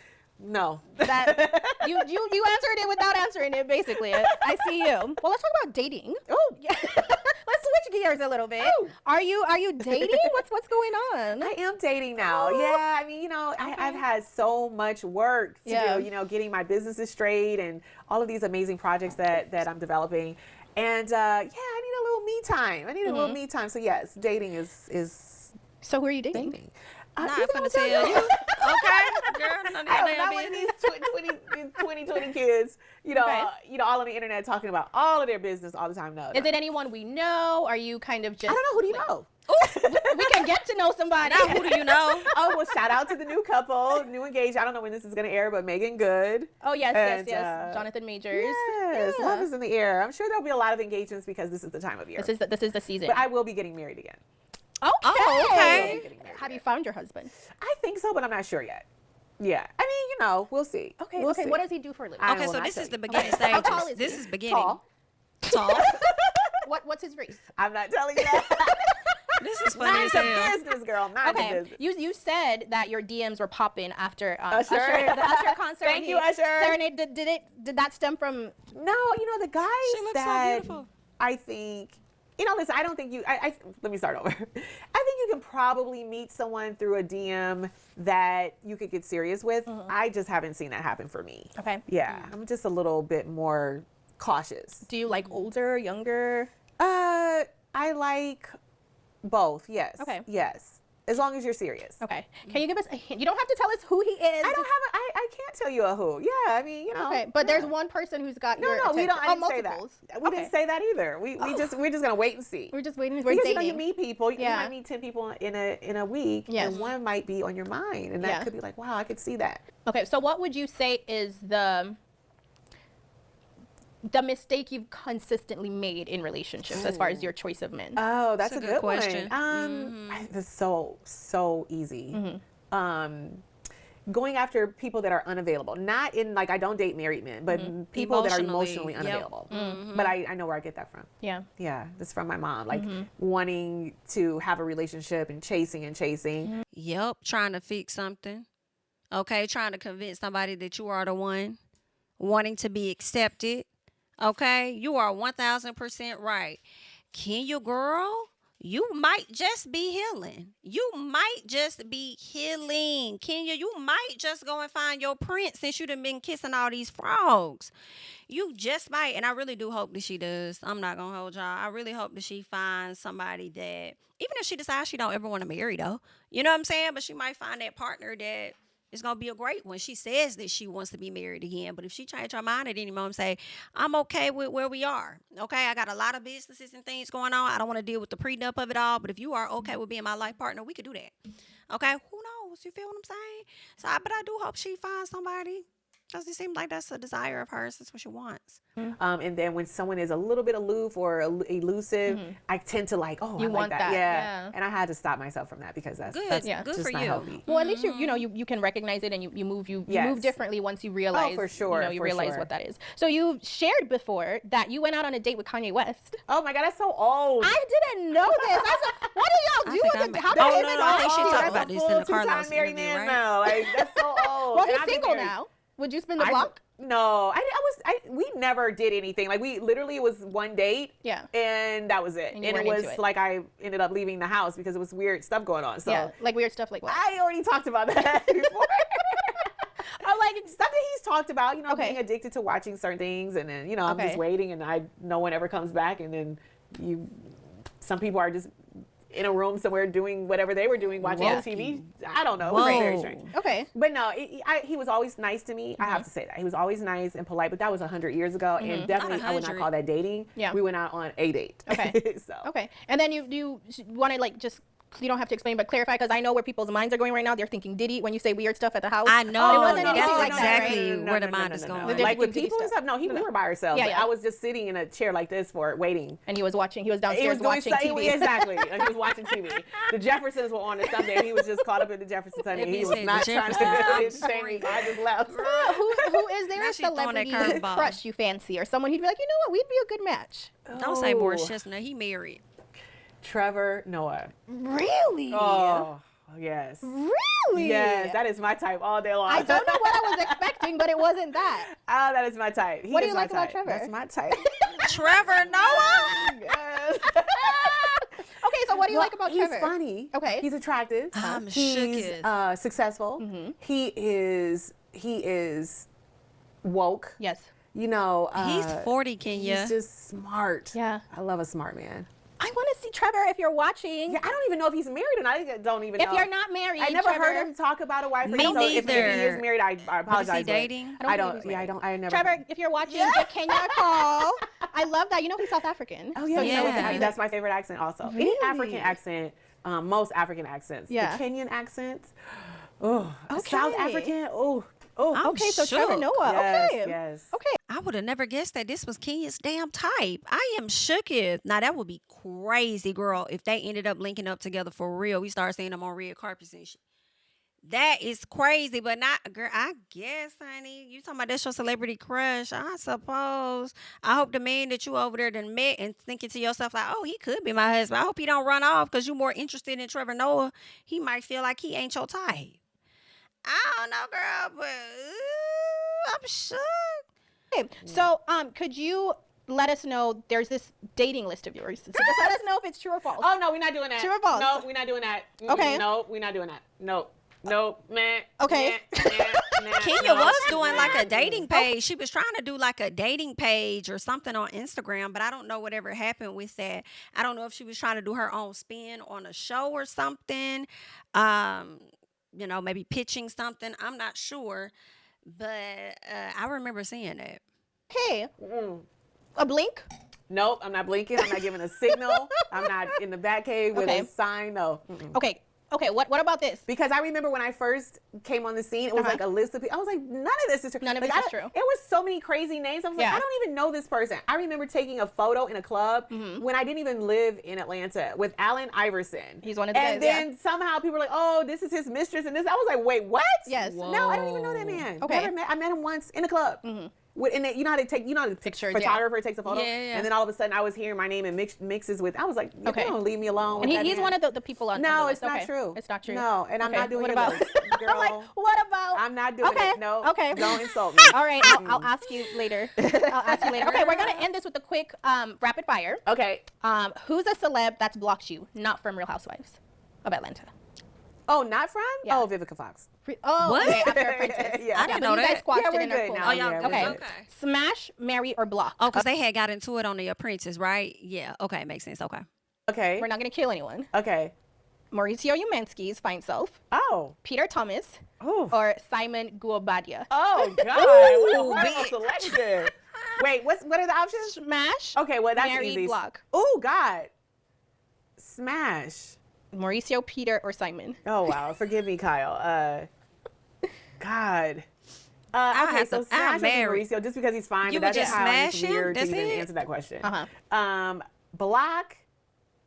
No. That you answered it without answering it. Basically, I see you. Well, let's talk about dating. Oh. Yeah. Let's switch gears a little bit. Oh. Are you dating? What's going on? I am dating now. Oh. Yeah, I mean, you know, I've had so much work to Yeah. do, you know, getting my businesses straight and all of these amazing projects that I'm developing. And I need a little me time. I need a little me time. So yes, dating is So who are you dating? dating. Nah, You I'm gonna finna tell you. Okay, girl. None of I your am not damn one of business. these 20 kids, you know, Okay. all on the internet talking about all of their business all the time. No. Is it anyone we know? Are you kind of just? I don't know. Who do you know? We can get to know somebody. Now, who do you know? Oh, well, shout out to the new couple, new engaged. I don't know when this is going to air, but Megan Good. Oh yes, And, yes. Jonathan Majors. Yes, Yeah. love is in the air. I'm sure there'll be a lot of engagements because this is the time of year. This is the season. But I will be getting married again. Okay. Oh, okay. I will be getting married Have you again. found your husband? I think so, but I'm not sure yet. Yeah. I mean, you know, we'll see. Okay. We'll okay. see. What does he do for a living? I Okay, will so not this tell is you. the beginning How stages. tall is This he? is beginning. Tall. Tall. What's his race? I'm not telling you that. This is funny Not as the hell. business, girl. Not the Okay. business. You said that your DMs were popping after Usher. the Usher concert. Thank you, Usher. Serenade. Did that stem from? No, you know, the guys She looks so that beautiful. I think, you know, listen, I don't think let me start over. I think you can probably meet someone through a DM that you could get serious with. I just haven't seen that happen for me. Okay. Yeah, I'm just a little bit more cautious. Do you like older, younger? I like both, yes. Okay. Yes, as long as you're serious. Okay. Can you give us a hint? You don't have to tell us who he is. I don't have I can't tell you a who. Yeah, I mean, you know. Okay, but there's yeah. one person who's got No, your we attention. don't. I didn't say that. multiples. We didn't say that either. We're just gonna wait and see. We're just waiting. We're Because you dating. know, you meet people. You Yeah. might meet 10 people in a week, Yes. and one might be on your mind, and that Yeah. could be like, wow, I could see that. Okay, so what would you say is the mistake you've consistently made in relationships as far as your choice of men? Oh, that's That's a a good good question. one. It's so easy. going after people that are unavailable. Not in like I don't date married men, but people that are emotionally unavailable. But I know where I get that from. Yeah. Yeah, that's from my mom. Like wanting to have a relationship and chasing. Yep, trying to fix something. Okay, trying to convince somebody that you are the one, wanting to be accepted. Okay, you are 1000% right. Kenya, girl, you might just be healing. You might just be healing. Kenya, you might just go and find your prince since you done been kissing all these frogs. You just might, and I really do hope that she does. I'm not gonna hold y'all. I really hope that she finds somebody that, even if she decides she don't ever want to marry though, you know what I'm saying? But she might find that partner that is gonna be a great one. She says that she wants to be married again, but if she change her mind at any moment, say, I'm okay with where we are. Okay, I got a lot of businesses and things going on. I don't want to deal with the prenup of it all, but if you are okay with being my life partner, we could do that. Okay, who knows? You feel what I'm saying? So, but I do hope she finds somebody. Because it seems like that's a desire of hers. That's what she wants. And then when someone is a little bit aloof or elusive, I tend to like, oh, You I like want that, yeah. And I had to stop myself from that because that's Good, just good for not you. healthy. Well, at least you can recognize it and you move differently once you realize. Oh, for sure. You realize what that is. So you shared before that you went out on a date with Kanye West. Oh my God, that's so old. I didn't know this. I said, what do y'all do? How do you even I think she know? talked about this in the Carlos married interview, man right? now. Like that's so old. Well, And he's I've been single married. now. Would you spin the block? No, we never did anything. Like we literally, it was one date. Yeah. And that was it. And And you it weren't was into it. like I ended up leaving the house because it was weird stuff going on. So Yeah, like weird stuff like what? I already talked about that before. I'm like stuff that he's talked about, being addicted to watching certain things, and then I'm just waiting, and no one ever comes back, and then some people are just in a room somewhere doing whatever they were doing, watching TV. I don't know. It was very strange. Okay. But no, he was always nice to me. I have to say that. He was always nice and polite, but that was 100 years ago, and definitely I would not call that dating. Yeah. We went out on a date. Okay. So. Okay. And then you want to just, you don't have to explain, but clarify, because I know where people's minds are going right now. They're thinking Diddy when you say weird stuff at the house. I know. It wasn't anything That's like that, exactly right? where the mind is going. They're Like with thinking people and stuff. stuff, we were by ourselves. Yeah, But yeah. I was just sitting in a chair like this waiting. And he was downstairs watching TV. Exactly. And he was watching TV. The Jeffersons were on or something. He was just caught up in the Jeffersons. Honey. He was not trying to do anything. I just left. Who is there Now a she throwing that celebrity curveball. crush you fancy, or someone who'd be like, you know what, we'd be a good match? Don't say Morris Chestnut. He married. Trevor Noah. Really? Oh, yes. Really? Yes, that is my type all day long. I don't know what I was expecting, but it wasn't that. Oh, that is my type. What do is you my like about type. Trevor? That's my type. Trevor Noah. Yes. Okay, so what do you like about Trevor? He's funny. Okay. He's attractive. I'm He's shooketh. successful. He is woke. Yes. He's 40, Kenya. He's just smart. Yeah. I love a smart man. I want to see Trevor if you're watching. Yeah, I don't even know if he's married or not. I don't even know. If you're not married, I never Trevor, heard him talk about a wife. Me so if he neither. is married, I apologize. Is he but dating? I don't think he's married. I never. Trevor, if you're watching, give Kenya a call. I love that. You know he's South African. Oh yeah, So Yeah. That's my favorite accent also. Any Really? African accent, most African accents. Yeah. The Kenyan accent. Oh, Okay. South African. Oh. I'm Okay, so shook. Trevor Noah. Yes, Okay. yes. Okay. I would have never guessed that this was Kenya's damn type. I am shooketh. Now that would be crazy, girl, if they ended up linking up together for real. We start seeing them on red carpets and shit. That is crazy, but not, girl, I guess, honey. You talking about that's your celebrity crush, I suppose. I hope the man that you over there done met and thinking to yourself like, oh, he could be my husband. I hope he don't run off because you more interested in Trevor Noah. He might feel like he ain't your type. I don't know, girl, but I'm shook. Okay. So, could you let us know? There's this dating list of yours. So just let us know if it's true or false. Oh no, we're not doing that. True or false? No, we're not doing that. Okay. No, we're not doing that. No, man. Okay. Kenya was doing like a dating page. She was trying to do like a dating page or something on Instagram, but I don't know whatever happened with that. I don't know if she was trying to do her own spin on a show or something. Maybe pitching something. I'm not sure, but I remember seeing that. Hey, a blink? Nope, I'm not blinking. I'm not giving a signal. I'm not in the back cave with Okay. a sign. No. Mm-mm. Okay. Okay, what about this? Because I remember when I first came on the scene, it was like a list of people. I was like, none of this is true. None of like, this is true. It was so many crazy names. I was like, I don't even know this person. I remember taking a photo in a club when I didn't even live in Atlanta with Allen Iverson. He's one of the guys, And then somehow people were like, oh, this is his mistress and this. I was like, wait, what? Yes. No, I don't even know that man. Okay. I met him once in a club. And you know how to take, Pictures, photographer takes a photo, Yeah. and then all of a sudden I was hearing my name and mixes with. I was like, you don't leave me alone. And with that he's man. one of the people on. No, on the it's list. not true. It's not true. No, and I'm not doing what your about? list, girl. I'm like, what about? I'm not doing it. No. Okay. Don't insult me. All right, I'll ask you later. I'll ask you later. Okay, we're gonna end this with a quick rapid fire. Okay. Who's a celeb that's blocked you, not from Real Housewives of Atlanta? Oh, not from? Yeah. Oh, Vivica Fox. Oh, What? okay, after Apprentice. Yeah. I didn't but know you guys that. squashed Yeah, it we're in our good pool. now. Oh, y'all Yeah, good. okay. Okay. Smash, marry, or block? Oh, because they had got into it on The Apprentice, right? Yeah. Okay, makes sense. Okay. Okay. We're not gonna kill anyone. Okay. Mauricio Umansky's Fine Self, Oh. Peter Thomas, Oh. or Simon Guobadia. Oh, God. Ooh, What a selection. Wait, what are the options? Smash, Okay, well, that's marry, easy. block. Oh, God. Smash. Mauricio, Peter, or Simon? Oh, wow. Forgive me, Kyle. God. I'll Okay, have so to- smash I'll would be marry. Mauricio just because he's fine. You but would that's just how smash it's him? weird to That's even it? answer that question. Uh-huh. Block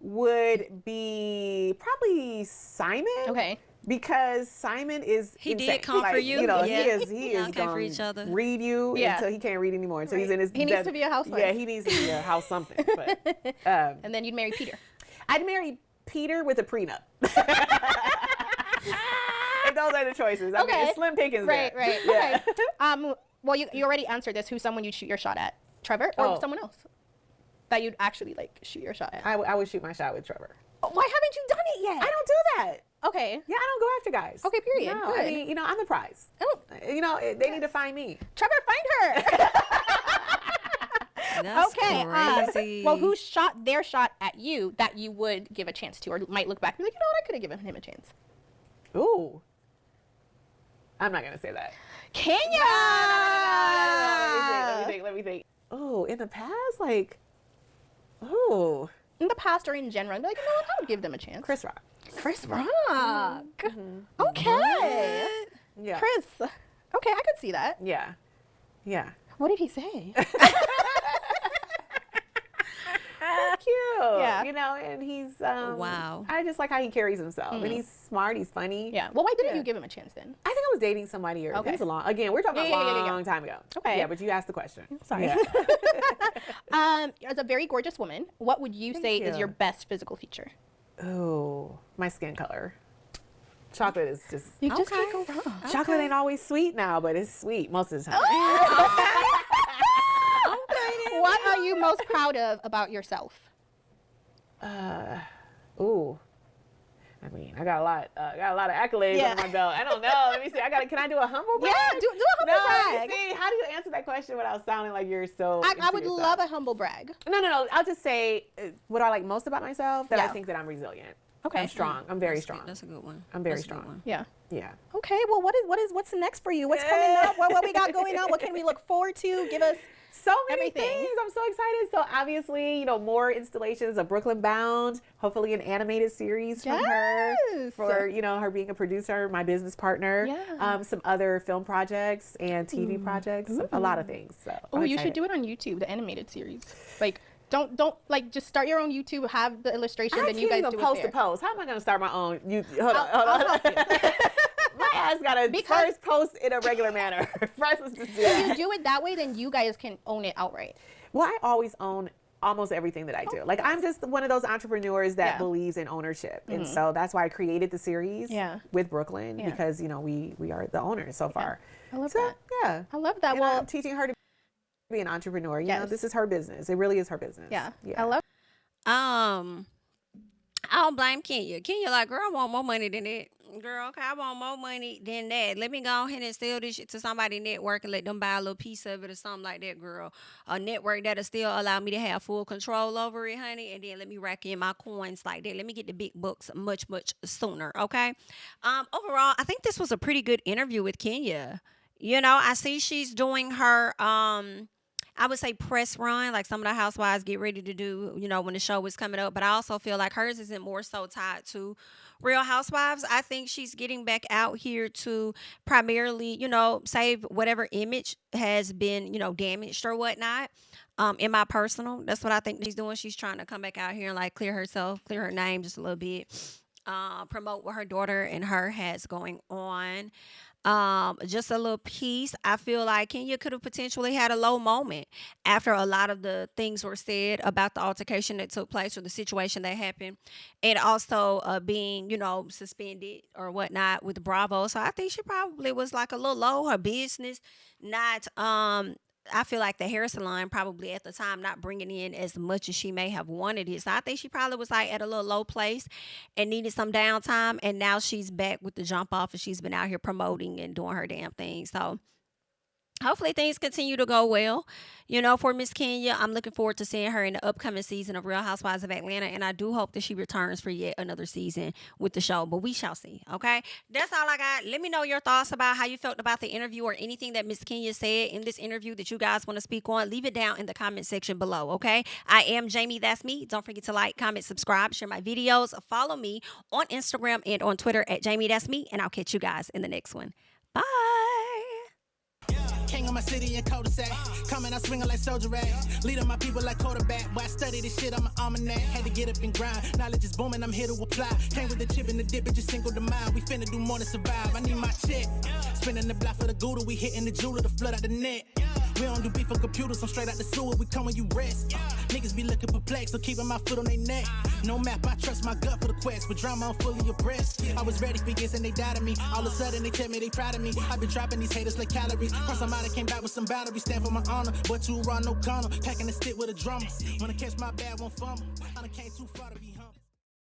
would be probably Simon. Okay. Because Simon is He did insane. come for Like, you? You know, Yeah. he Y'all is came for gonna each other. read you Yeah. until he can't read anymore. Until he's in his. He needs to be a housewife. Yeah, he needs to be a house something. But And then you'd marry Peter. I'd marry Peter with a prenup. If those are the choices. I mean, Okay. it's slim pickings. Right, there. right. Yeah. Okay. Well, you already answered this. Who's someone you'd shoot your shot at? Trevor or Oh. someone else that you'd actually like shoot your shot at? I would shoot my shot with Trevor. Why haven't you done it yet? I don't do that. Okay. Yeah, I don't go after guys. Okay, period. No, I Good. mean, I'm the prize. Oh, They need to find me. Trevor, find her. That's Okay. crazy. Well, who shot their shot at you that you would give a chance to, or might look back and be like, you know what, I could have given him a chance. Ooh. I'm not gonna say that. Kenya. No. Let me think. Oh, in the past, like, oh, In the past or in general, be like, you know what, I would give them a chance. Chris Rock. Chris Rock. Okay. Yeah. Chris. Okay, I could see that. Yeah. Yeah. What did he say? That's cute. Yeah. And he's Wow. I just like how he carries himself, and he's smart. He's funny. Yeah. Well, why didn't Yeah. you give him a chance then? I think I was dating somebody, or Okay. it was a long. Again, we're talking about a long time ago. Okay. Yeah, but you asked the question. Sorry. Yeah. As a very gorgeous woman, what would you say is you. your best physical feature? Oh, my skin color. Chocolate is just. You just Okay. can't go wrong. Chocolate ain't always sweet now, but it's sweet most of the time. What are you most proud of about yourself? Ooh. I mean, I got a lot of accolades Yeah. under my belt. I don't know. Let me see. Can I do a humble brag? Yeah, do a humble brag. See, how do you answer that question without sounding like you're so I into would yourself? love a humble brag. No. I'll just say what I like most about myself, that I Yeah. think that I'm resilient. Okay. I'm strong. I'm very That's strong. good. That's a good one. I'm very That's a good strong. one. Yeah. Yeah. Okay. Well, what's next for you? What's coming up? What we got going on? What can we look forward to? Give us. So many Everything. things. I'm so excited. So obviously, more installations of Brooklyn Bound, hopefully an animated series from her Yes. for, her being a producer, my business partner. Yeah. Some other film projects and TV projects, a lot of things. So Oh, you should do it on YouTube, the animated series. Like, don't like just start your own YouTube, have the illustrations, I and you can't guys even do post it a there. post. How am I going to start my own? Hold I'll on. help you. My ass got to Because- first post in a regular manner. First, let's just do If that. you do it that way, then you guys can own it outright. Well, I always own almost everything that I do. Like, I'm just one of those entrepreneurs that Yeah. believes in ownership. And so that's why I created the series Yeah. with Brooklyn, Yeah. because, we are the owners so far. I love So, that. yeah. I love that. And Well, I'm teaching her to be an entrepreneur. You know, Yes. this is her business. It really is her business. yeah. Yeah. I love. I don't blame Kenya. Kenya like, girl, I want more money than that. Girl, okay, I want more money than that. Let me go ahead and sell this shit to somebody network and let them buy a little piece of it or something like that, girl. A network that'll still allow me to have full control over it, honey. And then let me rack in my coins like that. Let me get the big bucks much, much sooner, okay? Overall, I think this was a pretty good interview with Kenya. I see she's doing her I would say press run, like some of the housewives get ready to do, when the show is coming up. But I also feel like hers isn't more so tied to Real Housewives. I think she's getting back out here to primarily, save whatever image has been, damaged or whatnot. In my personal, that's what I think she's doing. She's trying to come back out here and like clear herself, clear her name just a little bit, promote what her daughter and her has going on. Just a little piece. I feel like Kenya could have potentially had a low moment after a lot of the things were said about the altercation that took place or the situation that happened, and also being, suspended or whatnot with Bravo. So I think she probably was like a little low. Her business, not I feel like the hair salon probably at the time not bringing in as much as she may have wanted it. So I think she probably was like at a little low place and needed some downtime. And now she's back with the jump off and she's been out here promoting and doing her damn thing. So hopefully things continue to go well, for Miss Kenya. I'm looking forward to seeing her in the upcoming season of Real Housewives of Atlanta. And I do hope that she returns for yet another season with the show. But we shall see, okay? That's all I got. Let me know your thoughts about how you felt about the interview or anything that Miss Kenya said in this interview that you guys want to speak on. Leave it down in the comment section below, okay? I am Jami, that's me. Don't forget to like, comment, subscribe, share my videos. Follow me on Instagram and on Twitter at Jami, that's me. And I'll catch you guys in the next one. Bye. King of my city and cul-de-sac. Coming out swinging like soldier rag. Leading my people like quarterback. Boy, I study this shit, I'm an almanac. Had to get up and grind. Knowledge is booming, I'm here to apply. Came with the chip and the dip, it just single the mind. We finna do more than survive. I need my check. Spinning the block for the Gouda. We hitting the jeweler to flood out the net. We don't do beef on computers, I'm straight out the sewer. We come when you rest. Niggas be looking perplexed, so keeping my foot on their neck. No map, I trust my gut for the quest. With drama, I'm fully abreast. I was ready for years and they died of me. All of a sudden they tell me they proud of me. I been dropping these haters like calories. Cross them out, I came back with some boundaries. Stand for my honor, but you run no corner. Packing the stick with a drummer. Wanna catch my bad, won't fumble. I done came too far to be humble.